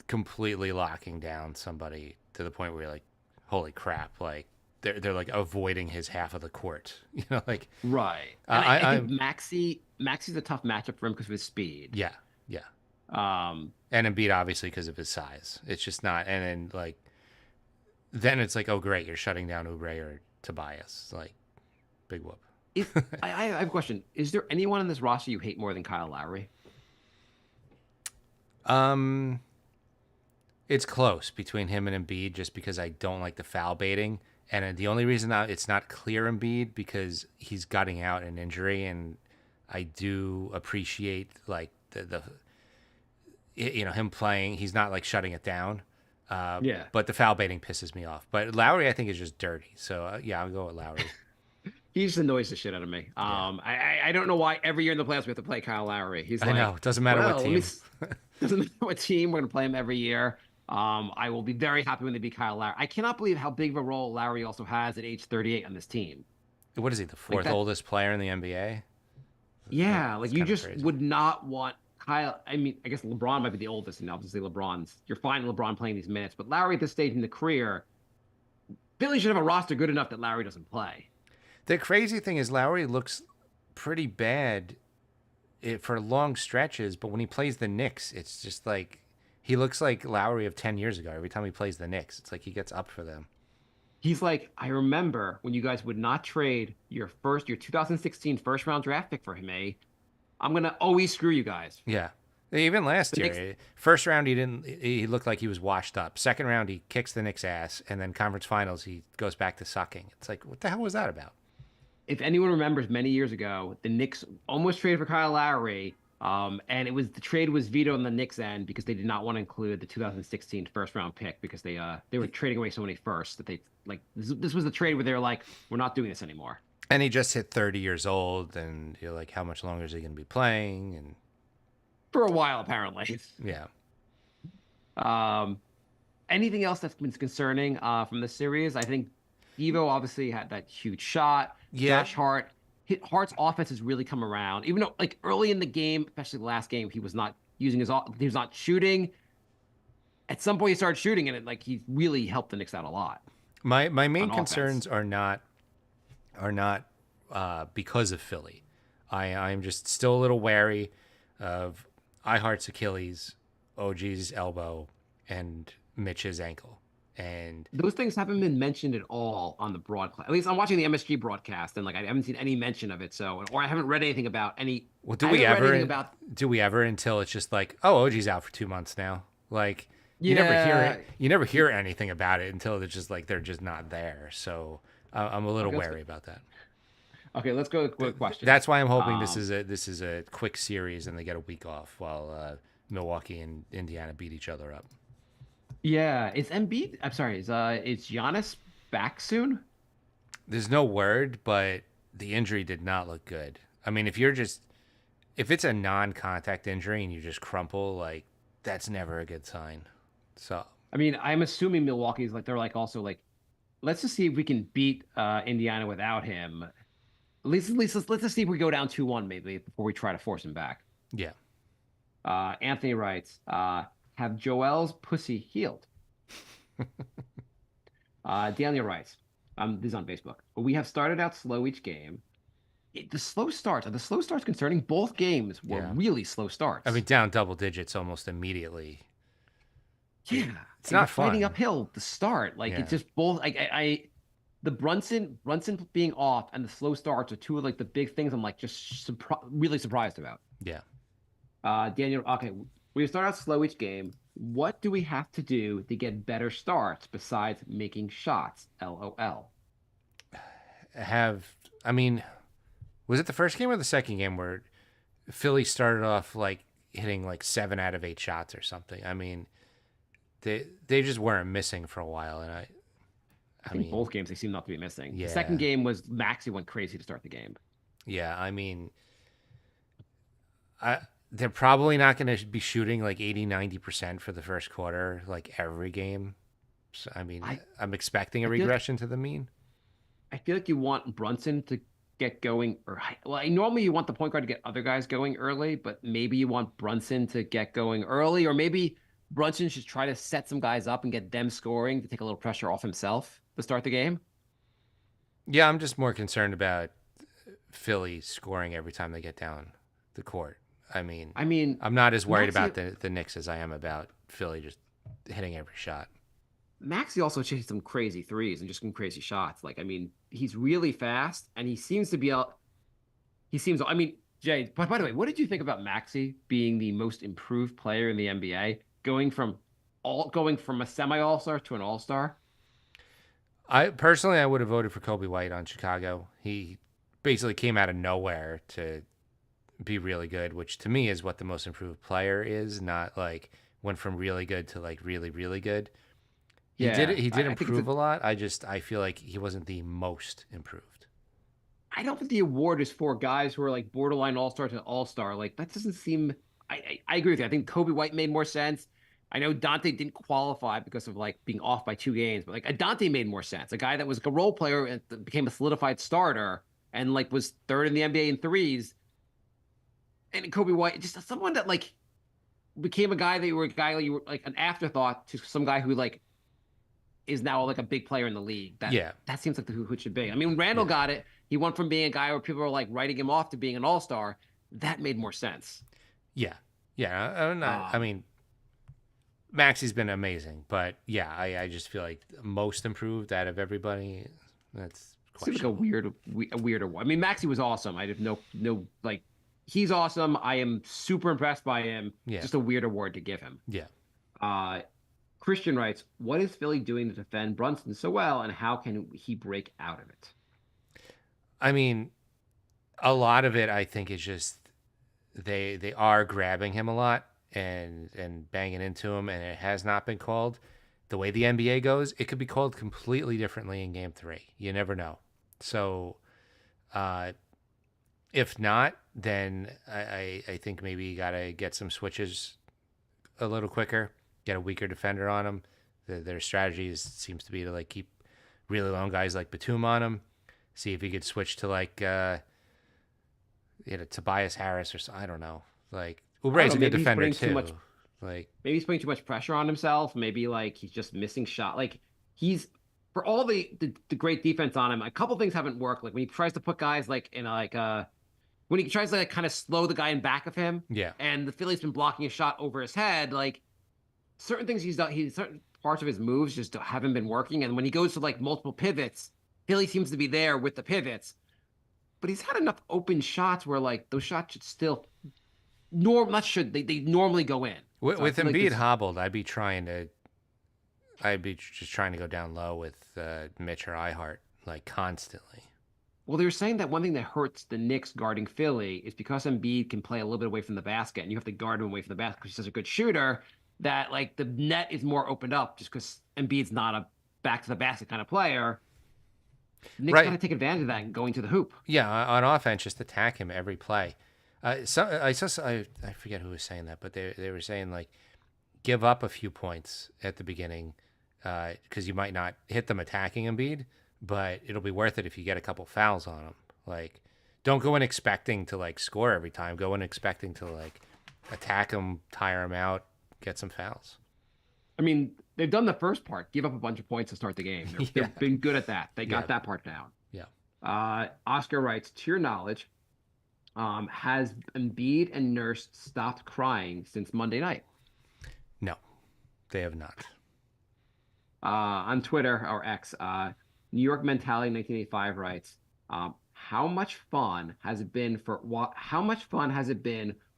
completely locking down somebody to the point where you're like, holy crap. Like they're like avoiding his half of the court, like. Right. And I think Maxi's a tough matchup for him because of his speed. Yeah. Yeah. And Embiid obviously because of his size. It's just not. And then then it's like, oh, great, you're shutting down Oubre or Tobias. Like, big whoop. I have a question. Is there anyone in this roster you hate more than Kyle Lowry? It's close between him and Embiid just because I don't like the foul baiting. And the only reason it's not clear Embiid because he's gutting out an injury, and I do appreciate like the him playing. He's not like shutting it down. But the foul baiting pisses me off. But Lowry, I think, is just dirty. So I'll go with Lowry. He just annoys the shit out of me. I don't know why every year in the playoffs we have to play Kyle Lowry. I know. It doesn't matter what team. Doesn't matter what team. We're gonna play him every year. I will be very happy when they beat Kyle Lowry. I cannot believe how big of a role Lowry also has at age 38 on this team. What is he? The fourth oldest player in the NBA? Yeah, like you just crazy. would not want Kyle. I mean, I guess LeBron might be the oldest, and obviously you're fine LeBron playing these minutes, but Lowry at this stage in the career, Philly should have a roster good enough that Lowry doesn't play. The crazy thing is Lowry looks pretty bad for long stretches, but when he plays the Knicks, it's just like he looks like Lowry of 10 years ago. Every time he plays the Knicks, it's like he gets up for them. He's like, I remember when you guys would not trade your 2016 first round draft pick for him, I'm going to always screw you guys. Yeah. Even last year, first round he looked like he was washed up. Second round he kicks the Knicks ass, and then conference finals he goes back to sucking. It's like, what the hell was that about? If anyone remembers, many years ago, the Knicks almost traded for Kyle Lowry, and the trade was vetoed on the Knicks end because they did not want to include the 2016 first round pick because they were trading away so many firsts that they like this was the trade where they were like, we're not doing this anymore. And he just hit 30 years old, and you're like, how much longer is he going to be playing? And for a while, apparently. Yeah. Anything else that's been concerning from the series? I think Devo obviously had that huge shot. Yeah. Josh Hart's offense has really come around. Even though, like early in the game, especially the last game, he was not shooting. At some point, he started shooting, and he really helped the Knicks out a lot. My main concerns are not because of Philly. I'm just still a little wary of iHeart's Achilles, OG's elbow, and Mitch's ankle. And Those things haven't been mentioned at all on the broadcast. At least I'm watching the MSG broadcast, and like I haven't seen any mention of it. So, or I haven't read anything about any. well, I haven't read anything about. do we ever until it's just like, oh, OG's out for 2 months now? Like you never hear Yeah. it. You never hear anything about it until it's just like they're just not there. So I'm a little Okay, wary about that. Okay, let's go with quick questions. That's why I'm hoping Um, this is a quick series and they get a week off while Milwaukee and Indiana beat each other up. Yeah, is Embiid? I'm sorry, is Giannis back soon? There's no word, but the injury did not look good. I mean, if it's a non-contact injury and you just crumple, like that's never a good sign. So I mean, I'm assuming Milwaukee's like they're like also like, let's just see if we can beat Indiana without him. At least let's just see if we go down 2-1 maybe before we try to force him back. yeah, Anthony writes, have Joel's pussy healed? Daniel writes, this is on Facebook. We have started out slow each game. The slow starts, are the slow starts concerning? Both games were Yeah. really slow starts. I mean down double digits almost immediately. yeah, It's and not you're fighting fun. uphill to start. Like Yeah. it's just both. Like the Brunson being off and the slow starts are two of like the big things I'm like just really surprised about. Yeah. Daniel, okay, we start out slow each game. What do we have to do to get better starts besides making shots? LOL. I mean, was it the first game or the second game where Philly started off like hitting like 7 out of 8 shots or something? I mean, they just weren't missing for a while, and I I think mean, both games they seem not to be missing. Yeah. The second game was Maxi went crazy to start the game. yeah, I mean, they're probably not going to be shooting like 80-90% for the first quarter like every game. So I mean, I'm expecting a I feel like- regression to the mean. I feel like you want Brunson to get going, normally you want the point guard to get other guys going early, but maybe you want Brunson to get going early, or maybe Brunson should try to set some guys up and get them scoring to take a little pressure off himself to start the game. Yeah, I'm just more concerned about Philly scoring every time they get down the court. I mean, I'm not as worried Maxey- about the Knicks as I am about Philly just hitting every shot. Maxi also chased some crazy threes and just some crazy shots. Like, I mean, he's really fast and he seems to be out. I mean, Jay, but by the way, what did you think about Maxi being the most improved player in the NBA, going from a semi all-star to an all-star? I would have voted for Kobe White on Chicago. He basically came out of nowhere to be really good, which to me is what the most improved player is, not like went from really good to like really, really good. He Yeah, did I think it's improve a lot. I feel like he wasn't the most improved. I don't think the award is for guys who are like borderline all-star to all-star. Like that doesn't seem. I agree with you. I think Kobe White made more sense. I know Dante didn't qualify because of like being off by 2 games, but like Dante made more sense. A guy that was like a role player and became a solidified starter and like was third in the NBA in threes. And Kobe White, just someone that like became a guy that you were like an afterthought to some guy who like is now like a big player in the league. That seems like who it should be. I mean, Randall got it. He went from being a guy where people are like writing him off to being an all-star. That made more sense. Yeah. I mean, Maxi's been amazing, but yeah, I just feel like most improved out of everybody. That's Seems like a questionable. weirder one. I mean, Maxi was awesome. I have no like he's awesome. I am super impressed by him. Yeah. Just a weird award to give him. Yeah. Christian writes, what is Philly doing to defend Brunson so well, and how can he break out of it? I mean, a lot of it I think is just they are grabbing him a lot and banging into him, and it has not been called. The way the NBA goes, it could be called completely differently in Game 3. You never know. So, if not, then I think maybe you got to get some switches a little quicker, get a weaker defender on him. Their strategy seems to be to like keep really long guys like Batum on him. See if he could switch to like Tobias Harris or I don't know. Like Oubre's a good maybe he's defender putting too too. much- Like Maybe he's putting too much pressure on himself. Maybe like he's just missing shot. Like he's for all the great defense on him. A couple things haven't worked. Like when he tries to put guys like in like when he tries to like kind of slow the guy in back of him, Yeah. and the Philly's been blocking a shot over his head, like certain things he's done, certain parts of his moves just haven't been working. And when he goes to like multiple pivots, Philly seems to be there with the pivots, but he's had enough open shots where like those shots should still not should they normally go in. With, So I with feel like Embiid this- hobbled, I'd be just trying to go down low with Mitch or Ihart like constantly. Well, they were saying that one thing that hurts the Knicks guarding Philly is because Embiid can play a little bit away from the basket, and you have to guard him away from the basket because he's such a good shooter. That like the net is more opened up just because Embiid's not a back to the basket kind of player. Knicks Right. got to take advantage of that and going to the hoop. Yeah, on offense, just attack him every play. I forget who was saying that, but they were saying like give up a few points at the beginning because you might not hit them attacking Embiid, but it'll be worth it if you get a couple fouls on him. Like, don't go in expecting to like score every time. Go in expecting to like attack him, tire him out, get some fouls. I mean, they've done the first part, give up a bunch of points to start the game. They've been good at that. They got Yeah. that part down. Yeah. Oscar writes, to your knowledge, has Embiid and Nurse stopped crying since Monday night? No, they have not. On Twitter or X, New York Mentality 1985 writes, how much fun has it been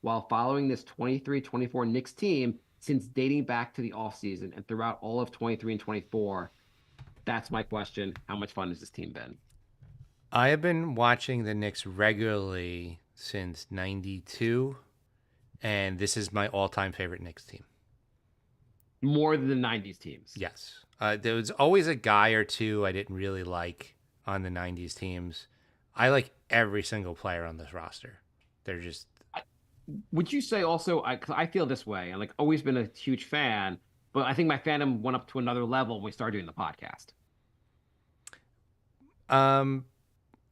while following this 23-24 Knicks team since dating back to the offseason and throughout all of 23 and 24? That's my question. How much fun has this team been? I have been watching the Knicks regularly since '92, and this is my all-time favorite Knicks team. More than the 90s teams. Yes. There was always a guy or two I didn't really like on the 90s teams. I like every single player on this roster. They're just... Would you say also, 'cause I feel this way, and like always been a huge fan, but I think my fandom went up to another level when we started doing the podcast.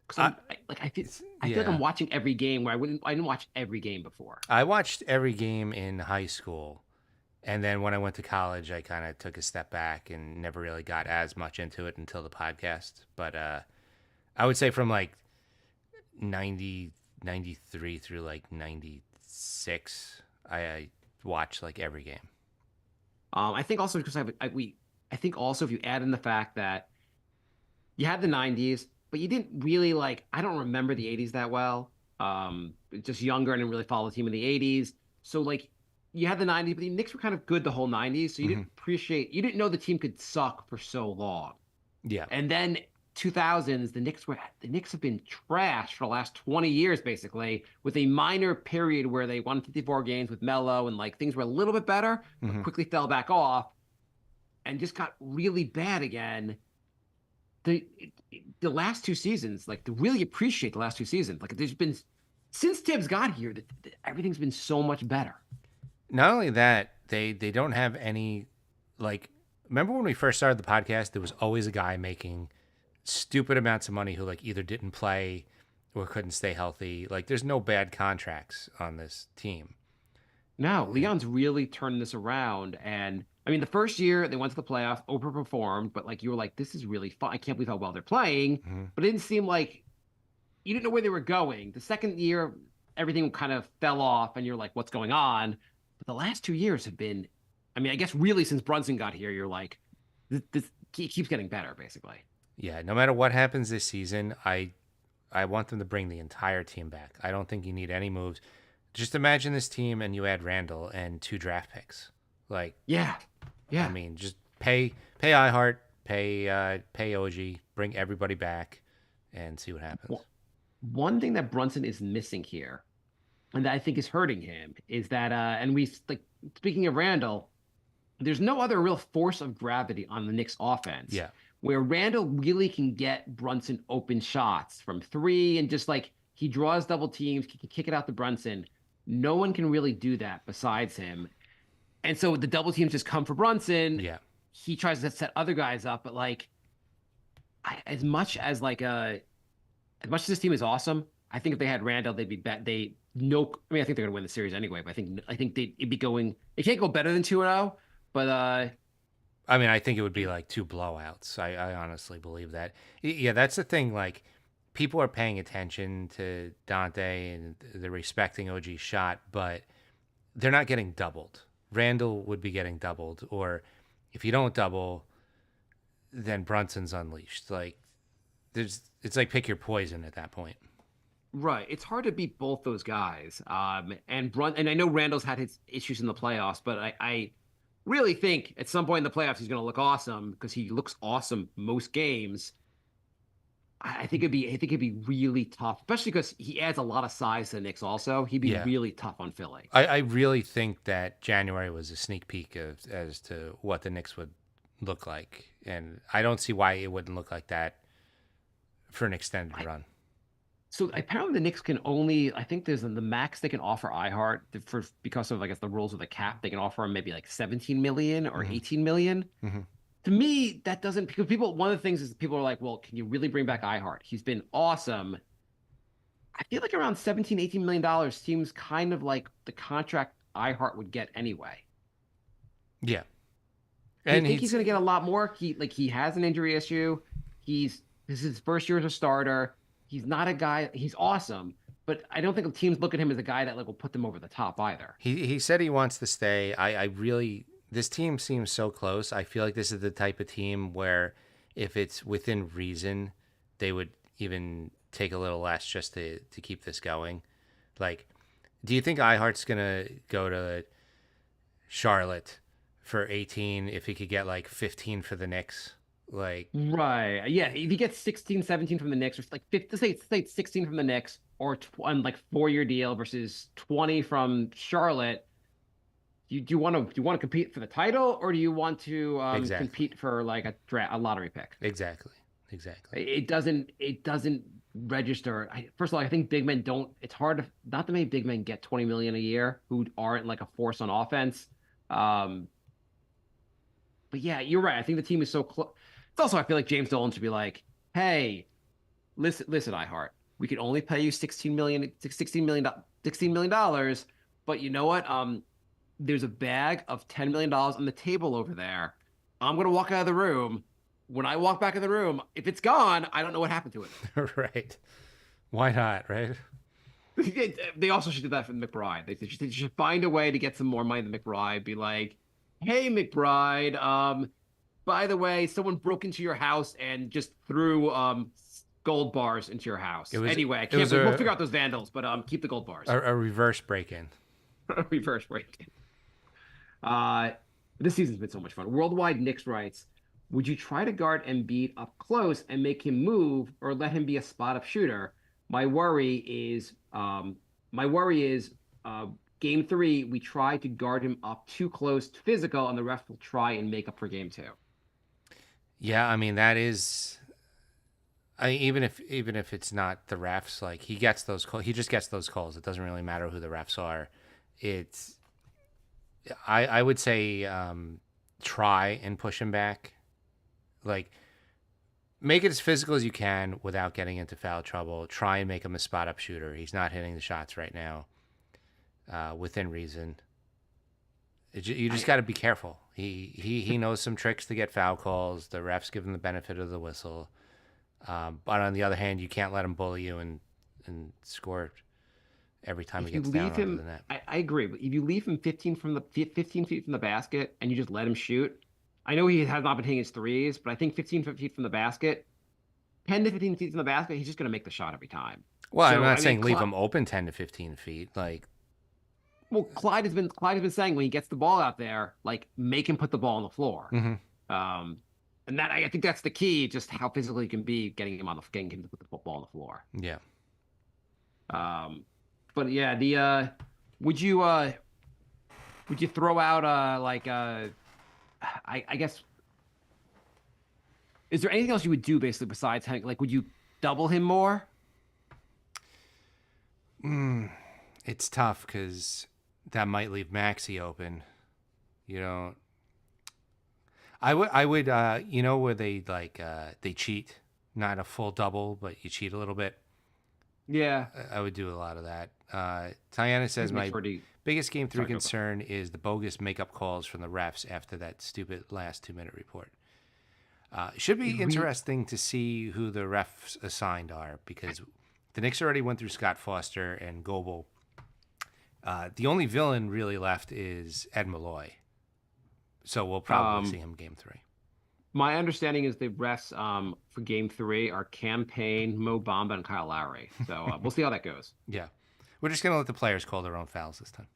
Because I feel like yeah. I'm watching every game where I didn't watch every game before. I watched every game in high school, and then when I went to college, I kind of took a step back and never really got as much into it until the podcast. But I would say from like 93 through like 96, I watched like every game. I think also because I think also if you add in the fact that you had the 90s, but you didn't really like, I don't remember the 80s that well. Just younger and didn't really follow the team in the 80s. So like you had the 90s, but the Knicks were kind of good the whole 90s. So you you didn't know the team could suck for so long. Yeah. And then 2000s, the Knicks have been trash for the last 20 years, basically, with a minor period where they won 54 games with Melo and like things were a little bit better, but quickly fell back off and just got really bad again. The last two seasons, like to really appreciate the last two seasons, like there's been since Tibbs got here, everything's been so much better. Not only that, they don't have any, like, remember when we first started the podcast, there was always a guy making stupid amounts of money who like either didn't play or couldn't stay healthy. Like there's no bad contracts on this team. No, Leon's really turned this around. And I mean, the first year they went to the playoffs, overperformed, but like you were like, this is really fun. I can't believe how well they're playing. But it didn't seem like you didn't know where they were going. The second year, everything kind of fell off, and you're like, what's going on? But the last 2 years have been, I mean, I guess really since Brunson got here, you're like, this keeps getting better, basically. Yeah, no matter what happens this season, I want them to bring the entire team back. I don't think you need any moves. Just imagine this team and you add Randall and 2 draft picks. Like, Yeah. I mean, just pay iHeart, pay OG, bring everybody back, and see what happens. Well, one thing that Brunson is missing here, and that I think is hurting him, is that and we like speaking of Randall, there's no other real force of gravity on the Knicks offense. Yeah. Where Randall really can get Brunson open shots from 3 and just like he draws double teams, he can kick it out to Brunson. No one can really do that besides him. And so the double teams just come for Brunson. Yeah. He tries to set other guys up, but like as much as this team is awesome, I think if they had Randall, they'd be I think they're gonna win the series anyway, but I think it'd be going, it can't go better than 2-0, but I mean, I think it would be like 2 blowouts. I honestly believe that. Yeah, that's the thing. Like, people are paying attention to Dante and they're respecting OG's shot, but they're not getting doubled. Randall would be getting doubled, or if you don't double, then Brunson's unleashed. Like it's like pick your poison at that point. Right. It's hard to beat both those guys. And I know Randall's had his issues in the playoffs, but I really think at some point in the playoffs he's going to look awesome because he looks awesome most games. I think it'd be really tough, especially because he adds a lot of size to the Knicks. Also, he'd be Yeah. really tough on Philly. I really think that January was a sneak peek as to what the Knicks would look like, and I don't see why it wouldn't look like that for an extended run. So apparently the Knicks can only, I think there's the max they can offer iHeart for because of I guess the rules of the cap. They can offer him maybe like 17 million or 18 million. To me, that doesn't because people. One of the things is people are like, well, can you really bring back iHeart? He's been awesome. I feel like around 17, 18 million dollars seems kind of like the contract iHeart would get anyway. Yeah, And I think he's going to get a lot more. He has an injury issue. This is his first year as a starter. He's not a guy. He's awesome, but I don't think teams look at him as a guy that like will put them over the top either. he said he wants to stay. I really this team seems so close. I feel like this is the type of team where if it's within reason, they would even take a little less just to keep this going. Like, do you think iHeart's gonna go to Charlotte for 18 if he could get like 15 for the Knicks? Like, Right. Yeah. If he gets 16, 17 from the Knicks, or like 50, say it's 16 from the Knicks, or on like 4-year deal versus 20 from Charlotte. Do you want to compete for the title, or do you want to Exactly. compete for like a lottery pick? exactly. It doesn't register. First of all, I think big men don't. It's hard to not that many big men get 20 million a year who aren't like a force on offense. But yeah, you're right. I think the team is so close. It's also I feel like James Dolan should be like, hey, listen, iHeart, we can only pay you $16 million, but you know what? There's a bag of $10 million on the table over there. I'm gonna walk out of the room. When I walk back in the room, if it's gone, I don't know what happened to it. Right. Why not, right? They also should do that for McBride. They should find a way to get some more money than McBride. Be like, hey, McBride, by the way, someone broke into your house and just threw gold bars into your house. Anyway, I can't. We'll figure out those vandals, but keep the gold bars. A reverse break-in. Reverse break. This season's been so much fun. Worldwide Knicks writes, would you try to guard Embiid up close and make him move, or let him be a spot-up shooter? My worry is game 3, we try to guard him up too close, physical, and the ref will try and make up for game 2. Yeah, I mean that is. Even if it's not the refs, like he gets those calls. He just gets those calls. It doesn't really matter who the refs are. It's. I would say try and push him back. Like, make it as physical as you can without getting into foul trouble. Try and make him a spot-up shooter. He's not hitting the shots right now within reason. You just got to be careful. He knows some tricks to get foul calls. The refs give him the benefit of the whistle. But on the other hand, you can't let him bully you and score every time he gets down onto the net. I agree, but if you leave him 15 feet from the basket and you just let him shoot, I know he has not been hitting his threes, but I think 15 feet from the basket, 10 to 15 feet from the basket, he's just going to make the shot every time. Well, I'm not saying leave him open 10 to 15 feet. Like, well, Clyde has been saying when he gets the ball out there, like make him put the ball on the floor. And that I think that's the key, just how physical he can be, getting him to put the football on the floor. Yeah. But yeah, would you throw out I guess, is there anything else you would do basically besides like would you double him more? It's tough because that might leave Maxey open. You know, I would you know where they they cheat, not a full double, but you cheat a little bit. Yeah, I would do a lot of that. Tiana says my biggest game 3 concern is the bogus makeup calls from the refs after that stupid last 2-minute report. It should be interesting to see who the refs assigned are because the Knicks already went through Scott Foster and Goebel. The only villain really left is Ed Malloy. So we'll probably see him game 3. My understanding is the refs for Game 3 are Cam Payne, Mo Bamba, and Kyle Lowry. So we'll see how that goes. Yeah. We're just going to let the players call their own fouls this time.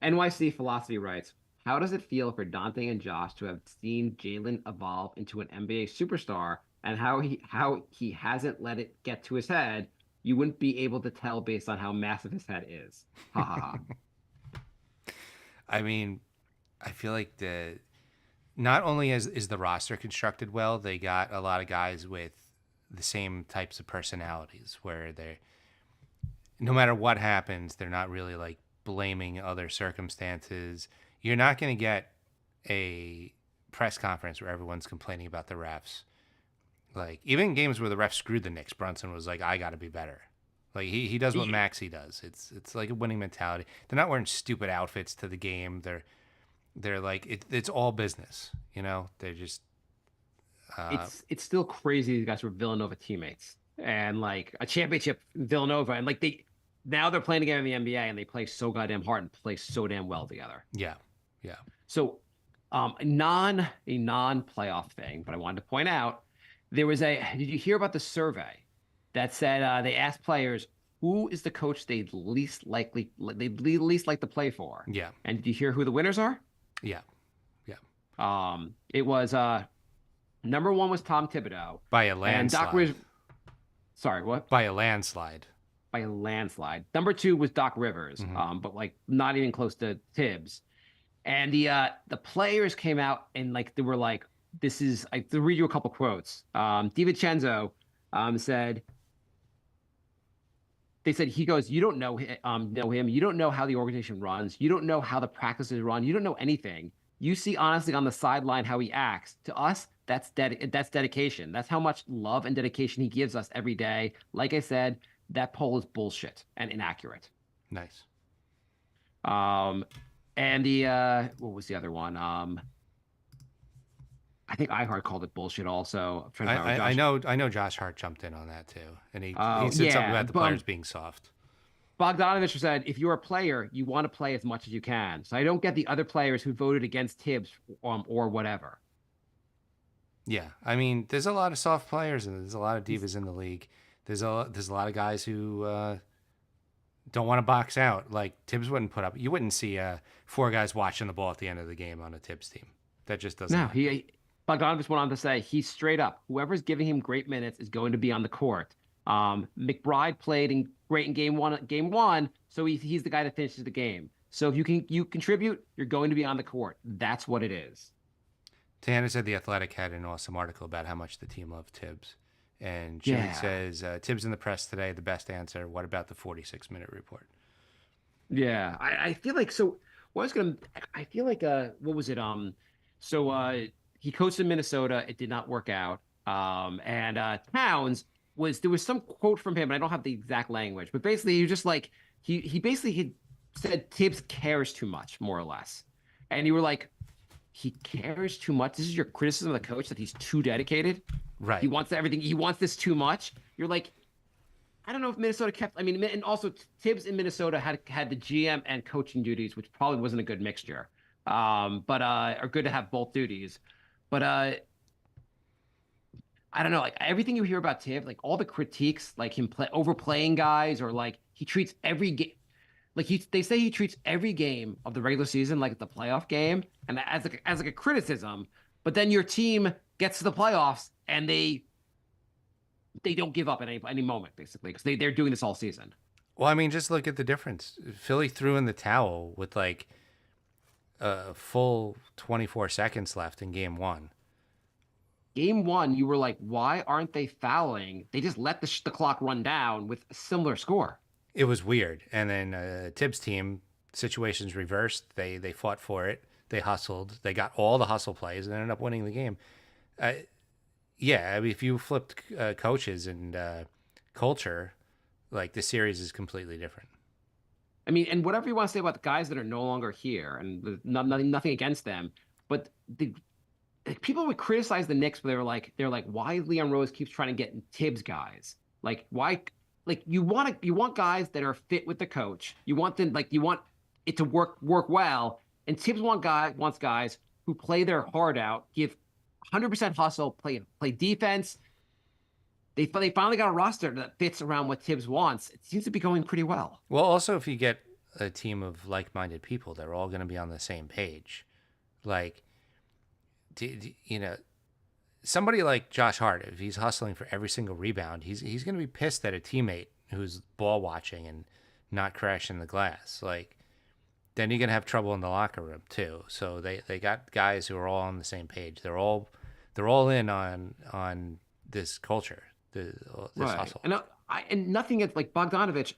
NYC Philosophy writes, how does it feel for Dante and Josh to have seen Jalen evolve into an NBA superstar and how he hasn't let it get to his head? You wouldn't be able to tell based on how massive his head is. Ha ha ha. I mean, I feel like not only is the roster constructed well, they got a lot of guys with the same types of personalities where no matter what happens, they're not really like blaming other circumstances. You're not going to get a press conference where everyone's complaining about the refs. Like, even games where the refs screwed the Knicks, Brunson was like, I got to be better. Like, he does what Maxey does. It's like a winning mentality. They're not wearing stupid outfits to the game. They're like, it's all business, you know? They're just... it's still crazy these guys were Villanova teammates. And, like, a championship Villanova. And, like, now they're playing together in the NBA, and they play so goddamn hard and play so damn well together. Yeah, yeah. So, a non-playoff thing, but I wanted to point out, did you hear about the survey that said they asked players who is the coach they'd least like to play for? Yeah. And did you hear who the winners are? Yeah. Yeah. It was number 1 was Tom Thibodeau. By a landslide. Sorry, what? By a landslide. By a landslide. Number 2 was Doc Rivers, but like not even close to Tibbs. And the players came out and like they were like, this is, I to read you a couple quotes. DiVincenzo said, he goes, you don't know him. You don't know how the organization runs. You don't know how the practices run. You don't know anything. You see honestly on the sideline how he acts. To us, that's dedication. That's how much love and dedication he gives us every day. Like I said, that poll is bullshit and inaccurate. Nice. And what was the other one? I think iHeart called it bullshit also. I know Josh Hart jumped in on that too. And he said something about the players being soft. Bogdanovich said, if you're a player, you want to play as much as you can. So I don't get the other players who voted against Tibbs or whatever. Yeah. I mean, there's a lot of soft players and there's a lot of divas in the league. There's a lot of guys who don't want to box out. Like Tibbs wouldn't put up. You wouldn't see 4 guys watching the ball at the end of the game on a Tibbs team. That just doesn't happen. Bogdanovich went on to say, he's straight up. Whoever's giving him great minutes is going to be on the court. McBride played great in game one, so he's the guy that finishes the game. So if you contribute, you're going to be on the court. That's what it is. Tana said The Athletic had an awesome article about how much the team loved Tibbs. And Jimmy says, Tibbs in the press today, the best answer. What about the 46-minute report? Yeah, I feel like so. What was it? He coached in Minnesota. It did not work out. And Towns there was some quote from him, and I don't have the exact language, but basically he was just like he basically had said Tibbs cares too much, more or less. And you were like, he cares too much. This is your criticism of the coach, that he's too dedicated. Right. He wants everything. He wants this too much. You're like, I don't know if Minnesota kept. I mean, and also Tibbs in Minnesota had the GM and coaching duties, which probably wasn't a good mixture. But are good to have both duties. But I don't know, like everything you hear about Tibbs, like all the critiques, like him overplaying guys, or like he treats every game, like they say he treats every game of the regular season like the playoff game, and as like a criticism. But then your team gets to the playoffs and they don't give up at any moment, basically, because they're doing this all season. Well, I mean, just look at the difference. Philly threw in the towel with like a full 24 seconds left in game 1. Game 1, you were like, why aren't they fouling? They just let the clock run down with a similar score. It was weird. And then Tibbs' team, situations reversed. They fought for it. They hustled. They got all the hustle plays and ended up winning the game. Yeah, I mean, if you flipped coaches and culture, like the series is completely different. I mean, and whatever you want to say about the guys that are no longer here, and nothing against them, But the people would criticize the Knicks, but they're like, why Leon Rose keeps trying to get Tibbs guys? Like, why? Like, you want guys that are fit with the coach. You want it to work well. And Tibbs wants guys who play their heart out, give 100% hustle, play defense. They finally got a roster that fits around what Tibbs wants. It seems to be going pretty well. Well, also, if you get a team of like-minded people, they're all going to be on the same page. Like, you know, somebody like Josh Hart, if he's hustling for every single rebound, he's going to be pissed at a teammate who's ball watching and not crashing the glass. Like, then you're going to have trouble in the locker room too. So they got guys who are all on the same page. They're all in on this culture, this hustle. And nothing is like Bogdanovich.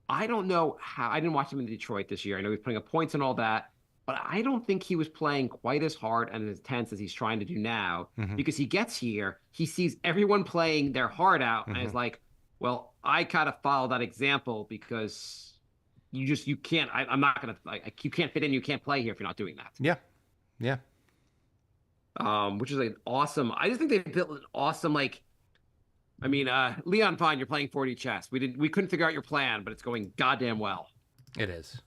I don't know how. I didn't watch him in Detroit this year. I know he's putting up points and all that, but I don't think he was playing quite as hard and as intense as he's trying to do now. Because he gets here, he sees everyone playing their heart out, and is like, "Well, I kind of follow that example because you can't. I'm not gonna like you can't fit in. You can't play here if you're not doing that." Yeah. Which is like awesome. I just think they built an awesome like. I mean, Leon, fine, you're playing 40 chess. We couldn't figure out your plan, but it's going goddamn well. It is.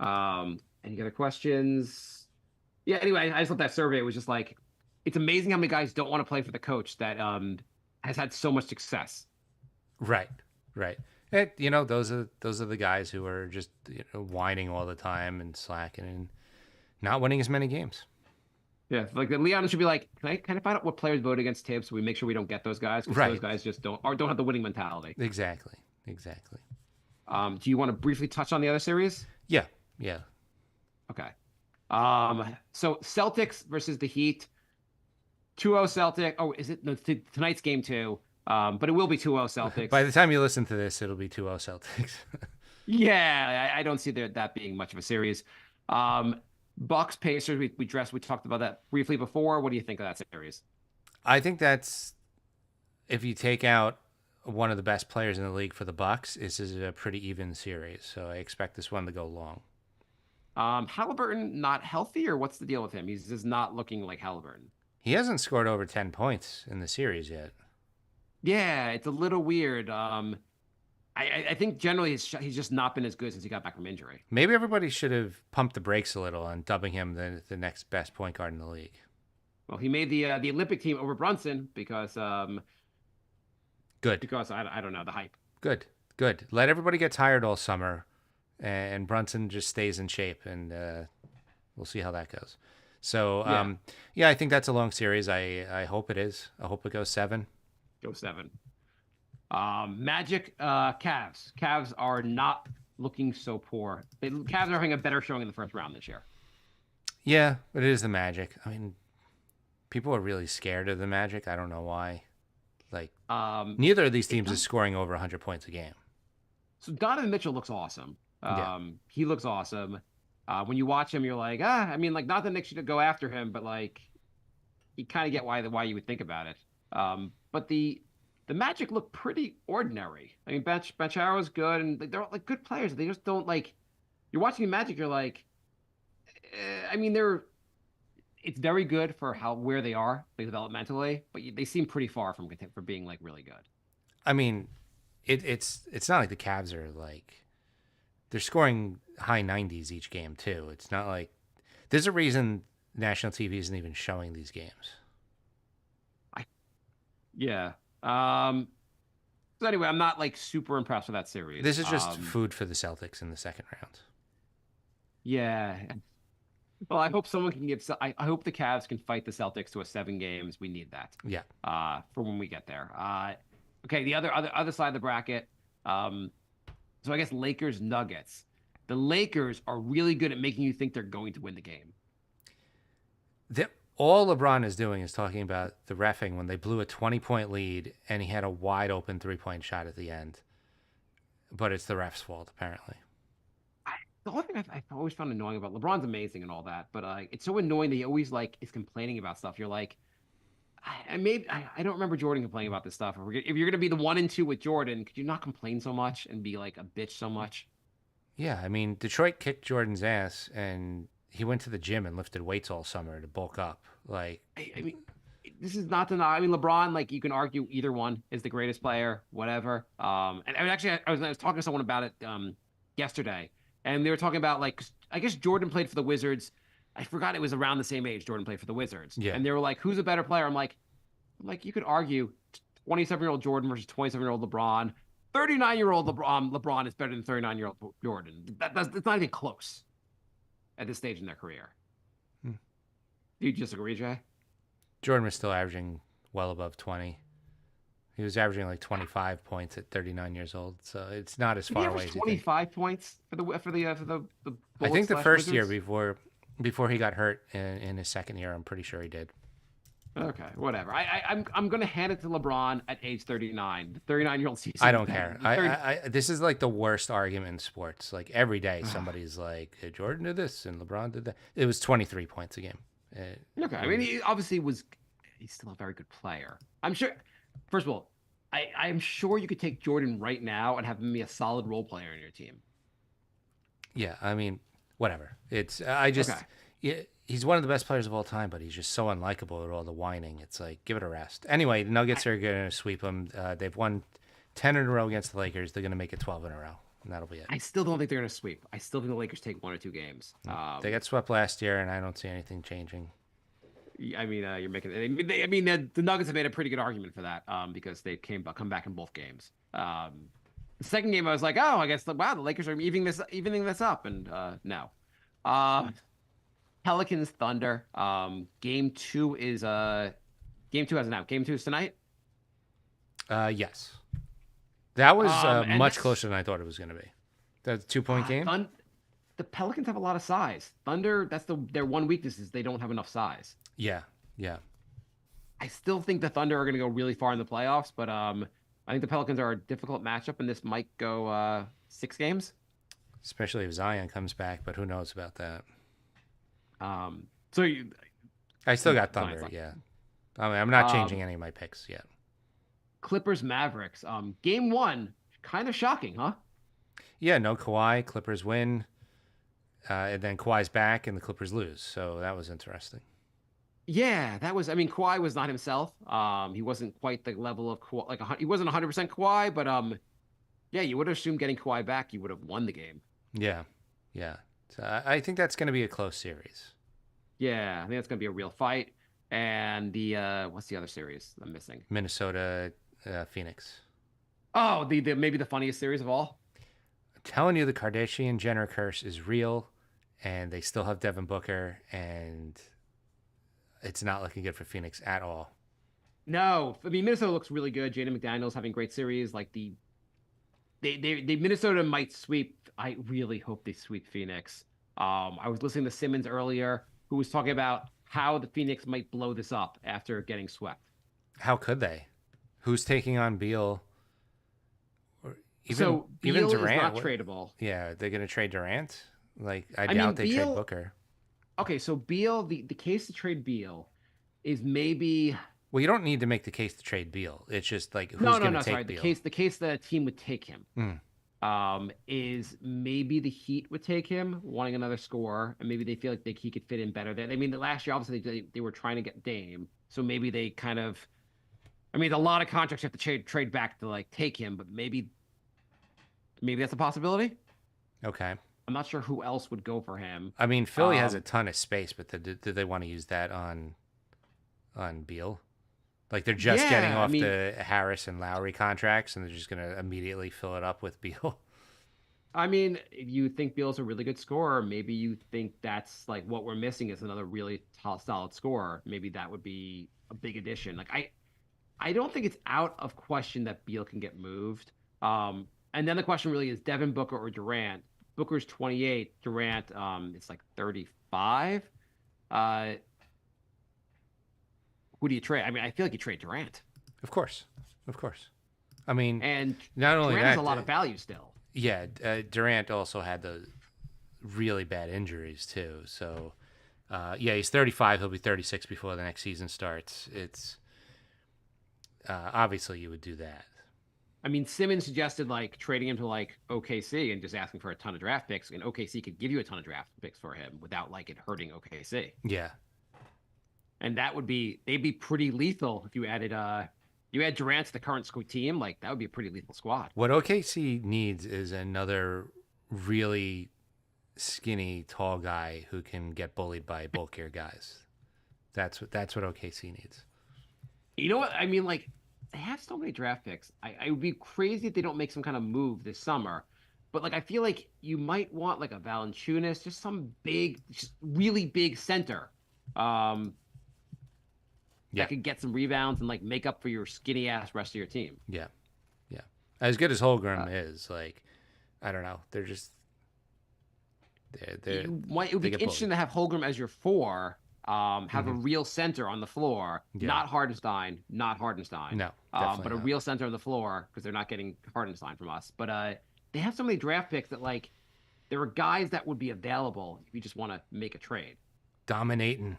Any other questions? Yeah, anyway, I just thought that survey was just like, it's amazing how many guys don't want to play for the coach that has had so much success. Right. And, those are the guys who are just whining all the time and slacking and not winning as many games. Yeah, like Leon should be like, can I find out what players vote against Tibbs so we make sure we don't get those guys? Because those guys just don't have the winning mentality. Exactly. Do you want to briefly touch on the other series? Yeah. Okay. So Celtics versus the Heat. 2-0 Celtic. Oh, is it? No, tonight's game 2. But it will be 2-0 Celtics. By the time you listen to this, it'll be 2-0 Celtics. Yeah, I don't see that being much of a series. Bucks Pacers. We talked about that briefly before. What do you think of that series? I think that's, if you take out one of the best players in the league for the Bucks, this is a pretty even series. So I expect this one to go long. Halliburton not healthy, or what's the deal with him? He's just not looking like Halliburton. He hasn't scored over 10 points in the series yet. Yeah, it's a little weird. I think generally he's just not been as good since he got back from injury. Maybe everybody should have pumped the brakes a little on dubbing him the next best point guard in the league. Well, he made the Olympic team over Brunson because good. Because I don't know, the hype. Good. Let everybody get tired all summer, and Brunson just stays in shape, and we'll see how that goes. So I think that's a long series. I hope it is. I hope it goes 7. Go 7. Magic, Cavs. Cavs are not looking so poor. Cavs are having a better showing in the first round this year. Yeah, but it is the Magic. I mean, people are really scared of the Magic. I don't know why. Like, neither of these teams is scoring over 100 points a game. So Donovan Mitchell looks awesome. Yeah. He looks awesome. When you watch him, you're like, I mean, like, not that Knicks should go after him, but like, you kind of get why you would think about it. But the Magic look pretty ordinary. I mean, Banchero is good, and they're like good players. They just don't like. You're watching the Magic, you're like, I mean, it's very good for where they are like, developmentally, but they seem pretty far from being like really good. I mean, it's not like the Cavs are like, they're scoring high 90s each game too. It's not like there's a reason national TV isn't even showing these games. Yeah. So anyway, I'm not like super impressed with that series. This is just food for the Celtics in the second round. Yeah. Well, I hope someone can give. I hope the Cavs can fight the Celtics to a 7 games. We need that. Yeah. For when we get there. Okay. The other side of the bracket. So I guess Lakers Nuggets. The Lakers are really good at making you think they're going to win the game. All LeBron is doing is talking about the reffing when they blew a 20-point lead and he had a wide open 3-point shot at the end. But it's the ref's fault, apparently. The whole thing I've always found annoying about LeBron's amazing and all that, but it's so annoying that he always like is complaining about stuff. You're like, I don't remember Jordan complaining about this stuff. If you're gonna be the 1 and 2 with Jordan, could you not complain so much and be like a bitch so much? Yeah, I mean, Detroit kicked Jordan's ass and he went to the gym and lifted weights all summer to bulk up. Like, I mean, this is not to I mean, LeBron, like you can argue either one is the greatest player, whatever. And I mean, actually, I was talking to someone about it yesterday, and they were talking about like I guess Jordan played for the Wizards. I forgot it was around the same age Jordan played for the Wizards, Yeah. and they were like, "Who's a better player?" I'm like you could argue 27-year-old Jordan versus 27-year-old LeBron. 39-year-old LeBron is better than 39-year-old Jordan. It's not even close at this stage in their career. Hmm. Do you disagree, Jay? Jordan was still averaging well above 20. He was averaging like 25 points at 39 years old, so it's not as Did he far away average as you think. 25 points for the I think the Bullets first slash year Wizards? before he got hurt in his second year, I'm pretty sure he did. Okay, whatever. I'm gonna hand it to LeBron at age 39. The 39-year-old season. I don't care. The 30 I this is like the worst argument in sports. Like every day, somebody's like, hey, Jordan did this and LeBron did that. It was 23 points a game. Okay, I mean he obviously was. He's still a very good player. I'm sure. First of all, I'm sure you could take Jordan right now and have him be a solid role player in your team. Yeah, I mean, whatever. It's I just Okay. yeah, he's one of the best players of all time, but he's just so unlikable with all the whining. It's like give it a rest. Anyway, the Nuggets are going to sweep them. They've won 10 in a row against the Lakers. They're going to make it 12 in a row, and that'll be it. I still don't think they're gonna sweep. I still think the Lakers take 1 or 2 games. They got swept last year, and I don't see anything changing. I mean, you're making. I mean, the Nuggets have made a pretty good argument for that because they come back in both games. The second game, I was like, oh, I guess wow, the Lakers are evening this up, and no. Pelicans Thunder. Game 2 is game 2 hasn't out. Game 2 is tonight. Yes, that was And much that's- closer than I thought it was going to be. That's a 2-point game. The Pelicans have a lot of size. Thunder, their one weakness is they don't have enough size. Yeah, yeah. I still think the Thunder are going to go really far in the playoffs, but I think the Pelicans are a difficult matchup, and this might go 6 games. Especially if Zion comes back, but who knows about that? So you, I still got Fine, Thunder. fine. Yeah, I mean, I'm not changing any of my picks yet. Clippers Mavericks. Game 1, kind of shocking, huh? Yeah, no Kawhi. Clippers win, and then Kawhi's back, and the Clippers lose. So that was interesting. Yeah, that was. I mean, Kawhi was not himself. He wasn't quite the level of Kawhi. He wasn't 100% Kawhi, but yeah, you would have assumed getting Kawhi back, you would have won the game. Yeah, yeah. So I think that's going to be a close series. Yeah, I think that's gonna be a real fight. And the what's the other series I'm missing? Minnesota, Phoenix. Oh, the maybe the funniest series of all. I'm telling you, the Kardashian Jenner curse is real, and they still have Devin Booker, and it's not looking good for Phoenix at all. No, I mean Minnesota looks really good. Jaden McDaniels having great series. Like they Minnesota might sweep. I really hope they sweep Phoenix. I was listening to Simmons earlier, who was talking about how the Phoenix might blow this up after getting swept. How could they? Who's taking on Beal? Or So Beal Durant, is not what- tradable. Yeah, they're going to trade Durant. Like I mean, doubt they Beal- trade Booker. Okay, so Beal, the case to trade Beal is maybe Well, you don't need to make the case to trade Beal. It's just like who's no, going to take sorry. Beal. The case that a team would take him is maybe the Heat would take him, wanting another scorer, and maybe they feel like he could fit in better there. I mean, the last year obviously they were trying to get Dame, so maybe they kind of. I mean, a lot of contracts you have to trade back to like take him, but maybe that's a possibility. Okay. I'm not sure who else would go for him. I mean, Philly has a Um, ton of space, but did they want to use that on Beal? Like they're just getting Yeah, I off mean- the Harris and Lowry contracts, and they're just going to immediately fill it up with Beal. I mean, if you think Beal's a really good scorer, maybe you think that's like what we're missing is another really solid scorer. Maybe that would be a big addition. Like I don't think it's out of question that Beal can get moved. And then the question really is Devin Booker or Durant. Booker's 28, Durant it's like 35. Who do you trade? I mean, I feel like you trade Durant. Of course. I mean, And not only Durant that, has a lot of value still. yeah, Durant also had the really bad injuries too. So, yeah, he's 35. He'll be 36 before the next season starts. It's obviously you would do that. I mean, Simmons suggested like trading him to like OKC and just asking for a ton of draft picks, and OKC could give you a ton of draft picks for him without like it hurting OKC. Yeah. And that would be they'd be pretty lethal if you add Durant to the current team, like that would be a pretty lethal squad. What OKC needs is another really skinny, tall guy who can get bullied by bulkier guys. That's what OKC needs. You know what? I mean, like they have so many draft picks. I would be crazy if they don't make some kind of move this summer. But like I feel like you might want like a Valanciunas, just some big, just really big center. Yeah. That could get some rebounds and like make up for your skinny ass rest of your team. Yeah. Yeah. As good as Holmgren is, like, I don't know. They're just they're It would be they get interesting bullied. to have Holgram as your four, have a real center on the floor, Yeah. not Hardenstein, not Hardenstein. No, but definitely a not. real center on the floor because they're not getting Hardenstein from us. But they have so many draft picks that like there are guys that would be available if you just want to make a trade. Dominating.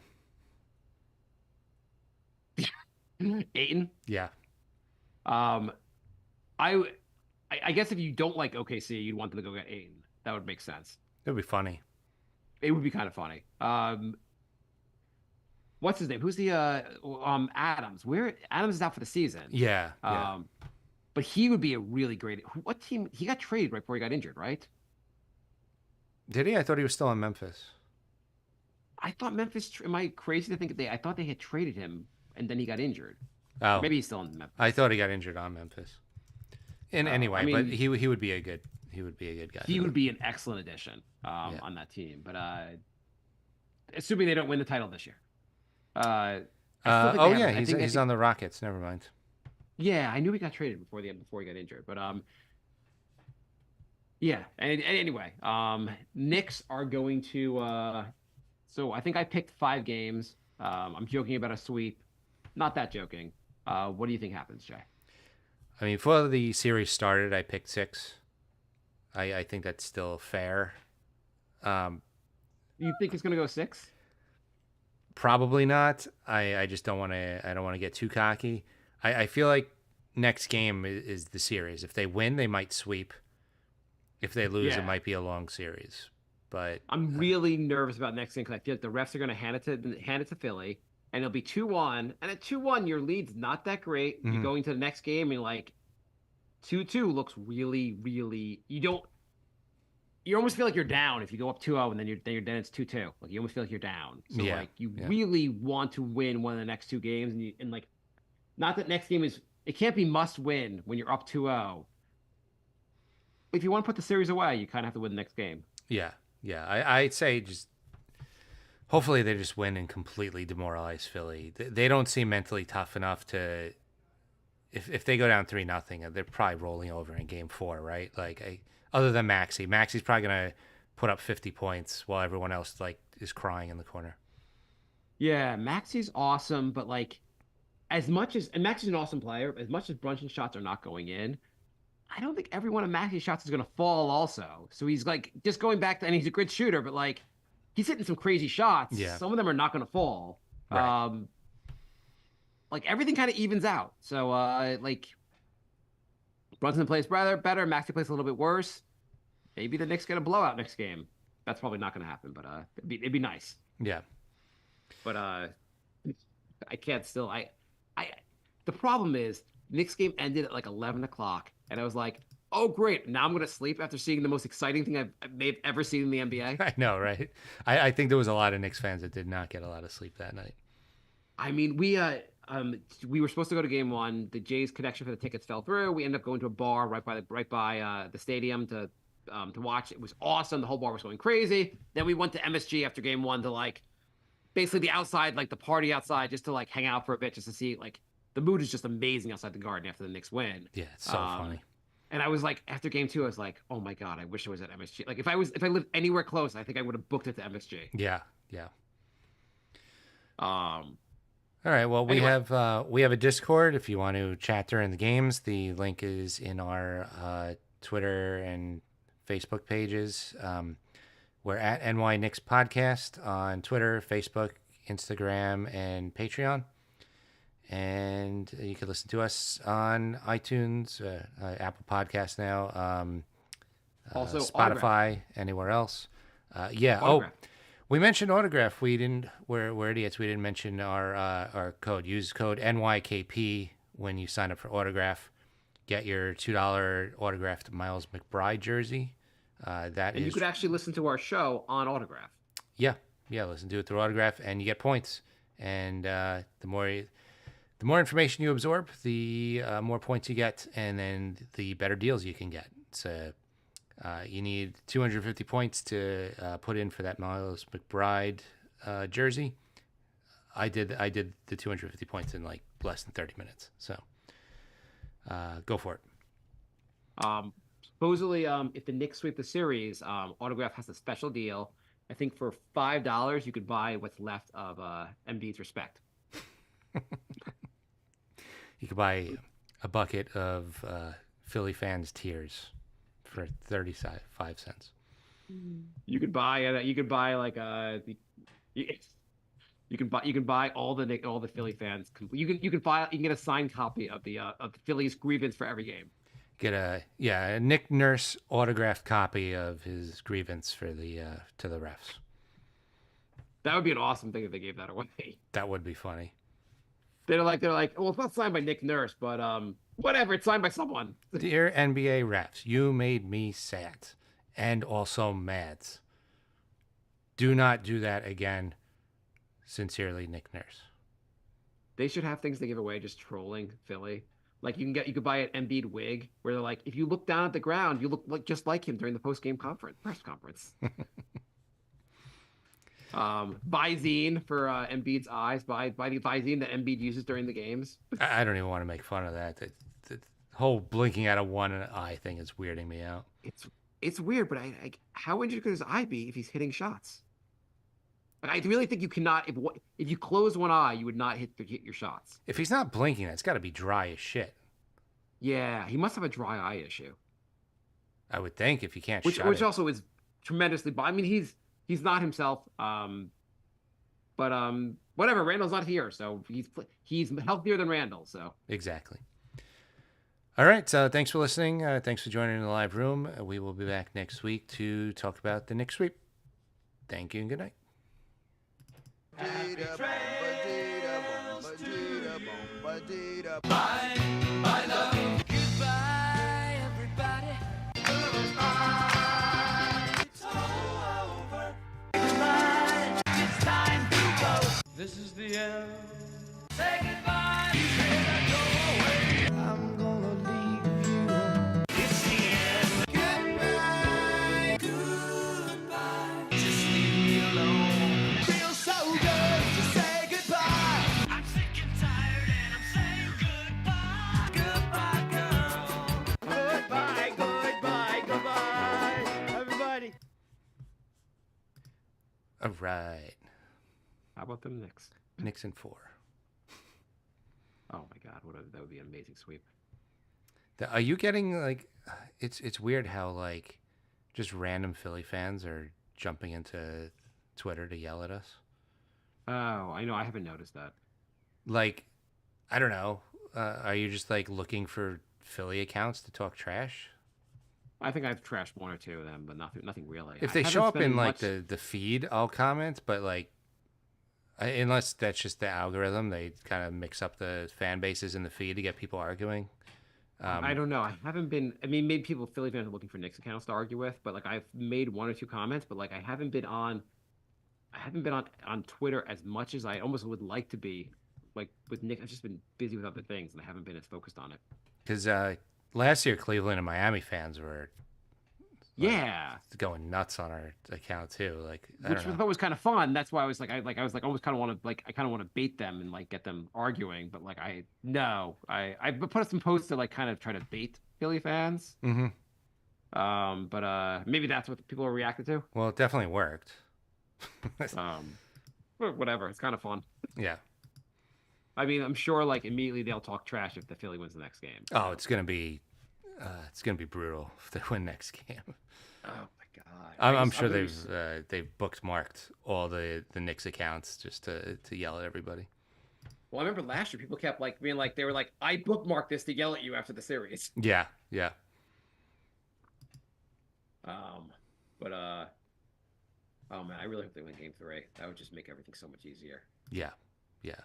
Aiton, Yeah. um, I, I guess if you don't like OKC, you'd want them to go get Aiton. That would make sense. It'd be funny. It would be kind of funny. What's his name? Who's the Adams? Where Adams is out for the season. Yeah. Yeah. But he would be a really great. What team? He got traded right before he got injured, right? Did he? I thought he was still in Memphis. I thought Memphis. Am I crazy to think I thought they had traded him and then he got injured. Oh, Maybe he's still in Memphis. I thought he got injured on Memphis. And anyway, I mean, but he would be a good guy. He would be an excellent addition on that team. But assuming they don't win the title this year. I still think they have- he's on the Rockets. Never mind. Yeah, I knew he got traded before he got injured, but yeah. And anyway, Knicks are going to. So I think I picked 5 games. I'm joking about a sweep. Not that joking. What do you think happens, Jay? I mean, before the series started, I picked 6. I think that's still fair. You think it's going to go 6? Probably not. I just don't want to. I don't want to get too cocky. I feel like next game is the series. If they win, they might sweep. If they lose, Yeah. it might be a long series. But I'm really nervous about next game because I feel like the refs are going to hand it to Philly, and it'll be 2-1. And at 2-1, your lead's not that great. You're going to the next game and like 2-2 looks really, really. You almost feel like you're down if you go up 2-0 and then it's 2-2. Like you almost feel like you're down. So Yeah, like you yeah. really want to win one of the next 2 games, and like not that next game it can't be must win when you're up 2-0. If you want to put the series away, you kind of have to win the next game. yeah. I'd say just hopefully they just win and completely demoralize Philly. They don't seem mentally tough enough to. If they go down 3-0, they're probably rolling over in Game 4, right? Like other than Maxi's probably gonna put up 50 points while everyone else like is crying in the corner. Yeah, Maxi's awesome, but like and Maxi's an awesome player, as much as Brunson's shots are not going in, I don't think every one of Maxi's shots is going to fall also. So he's like just going back to, and he's a good shooter, but like he's hitting some crazy shots. Yeah. Some of them are not going to fall. Right. Like everything kind of evens out. So like Brunson plays better, Maxi plays a little bit worse. Maybe the Knicks get a blowout next game. That's probably not going to happen, but it'd be nice. Yeah. But I can't still. The problem is Knicks game ended at like 11 o'clock, and I was like, "Oh great, now I'm gonna sleep after seeing the most exciting thing I may have ever seen in the NBA." I know, right? I think there was a lot of Knicks fans that did not get a lot of sleep that night. I mean, we were supposed to go to game 1. The Jays connection for the tickets fell through. We ended up going to a bar right by the stadium to watch. It was awesome. The whole bar was going crazy. Then we went to MSG after game 1 to like basically the outside, like the party outside, just to like hang out for a bit, just to see like the mood is just amazing outside the Garden after the Knicks win. Yeah, it's so funny. And I was like, after game 2, I was like, oh my God, I wish I was at MSG. Like if I lived anywhere close, I think I would have booked it to MSG. Yeah. Um, All right. Well, Anyway. we have a Discord if you want to chat during the games. The link is in our Twitter and Facebook pages. We're at NY Knicks Podcast on Twitter, Facebook, Instagram, and Patreon. And you can listen to us on iTunes, Apple Podcasts now, Also, Spotify, anywhere else. Yeah. Autograph. Oh, we mentioned autograph. We didn't. We're idiots. We didn't mention our code. Use code NYKP when you sign up for autograph. Get your $2 autographed Miles McBride jersey. And you could actually listen to our show on Autograph. Yeah. Listen to it through autograph, and you get points. And the more information you absorb, the more points you get, and then the better deals you can get. So you need 250 points to put in for that Miles McBride jersey. I did the 250 points in like less than 30 minutes. So go for it. Supposedly, if the Knicks sweep the series, Autograph has a special deal. I think for $5, you could buy what's left of Embiid's respect. You could buy a bucket of Philly fans' tears for 35 cents. You could buy like you can buy all the Philly fans. You can get a signed copy of the Phillies grievance for every game. Get a Nick Nurse autographed copy of his grievance for the to the refs. That would be an awesome thing if they gave that away. That would be funny. They're like, well, it's not signed by Nick Nurse, but whatever, it's signed by someone. Dear NBA refs, you made me sad and also mad. Do not do that again. Sincerely, Nick Nurse. They should have things they give away just trolling Philly. Like you could buy an Embiid wig where they're like, if you look down at the ground, you look just like him during the press conference. Buy zine for Embiid's eyes. Buy the zine that Embiid uses during the games. I don't even want to make fun of that. The whole blinking out of one eye thing is weirding me out. It's weird, but how injured could his eye be if he's hitting shots? I really think you cannot. If you close one eye, you would not hit your shots. If he's not blinking, that's got to be dry as shit. Yeah, he must have a dry eye issue. I would think if you can't Which shut it. also is tremendously. I mean, he's not himself. But whatever. Randall's not here, so he's healthier than Randall. So Exactly. All right. So thanks for listening. Thanks for joining in the live room. We will be back next week to talk about the Knicks sweep. Thank you and good night. Goodbye, everybody. It's over. Goodbye. It's time to go. This is the end. Say goodbye. I'm gonna leave you. It's the end. Goodbye. Goodbye. Just leave me alone. Feels so good to say goodbye. I'm sick and tired and I'm saying goodbye. Goodbye, girl. goodbye, everybody. All right. How about them Knicks? Knicks in 4. Oh my God, that would be an amazing sweep. Are you getting like? It's weird how like just random Philly fans are jumping into Twitter to yell at us. Oh, I know. I haven't noticed that. Like, I don't know. Are you just like looking for Philly accounts to talk trash? I think I've trashed one or two of them, but nothing really. If I they haven't show up spent in like much- the feed, I'll comment. But like, unless that's just the algorithm, they kind of mix up the fan bases in the feed to get people arguing. I don't know. I haven't been. I mean, maybe Philly fans are looking for Knicks accounts to argue with, but like I've made one or two comments, but like I haven't been on Twitter as much as I almost would like to be. Like with Nick, I've just been busy with other things and I haven't been as focused on it. Because last year, Cleveland and Miami fans were Yeah, going nuts on our account too. Like, I which don't I know. thought was kind of fun. That's why I was like, I almost kind of want to bait them and like get them arguing, but like I put up some posts to like kind of try to bait Philly fans. Mm-hmm. But maybe that's what people are reacting to. Well, it definitely worked. But whatever. It's kind of fun. Yeah. I mean, I'm sure like immediately they'll talk trash if the Philly wins the next game. Oh, it's gonna be brutal if they win next game. Oh my God. I'm sure they've bookmarked all the Knicks accounts just to yell at everybody. Well, I remember last year people kept like being like they were like, I bookmarked this to yell at you after the series. Yeah, yeah, Um, but oh man, I really hope they win Game 3. That would just make everything so much easier. yeah, yeah.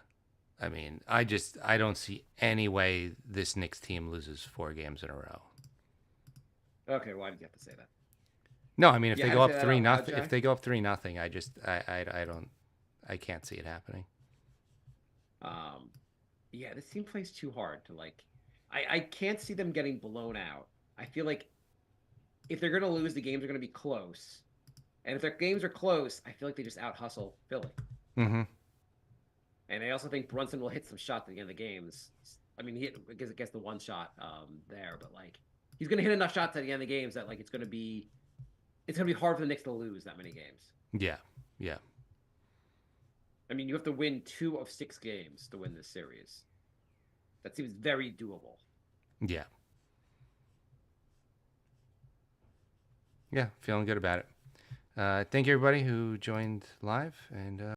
I mean, I don't see any way this Knicks team loses 4 games in a row. Okay, why did you have to say that? No, I mean if Yeah, they how go to up say that three out loud, nothing, Jay? if they go up 3-0, I don't, I can't see it happening. Um, yeah, this team plays too hard to like. I can't see them getting blown out. I feel like if they're gonna lose, the games are gonna be close, and if their games are close, I feel like they just out hustle Philly. Mm-hmm. And I also think Brunson will hit some shots at the end of the games. I mean, he hit, I guess the one shot there, but like he's gonna hit enough shots at the end of the games that like it's gonna be hard for the Knicks to lose that many games. Yeah, yeah, I mean, you have to win 2 of 6 games to win this series. That seems very doable. yeah, yeah. Feeling good about it. Thank you everybody who joined live, and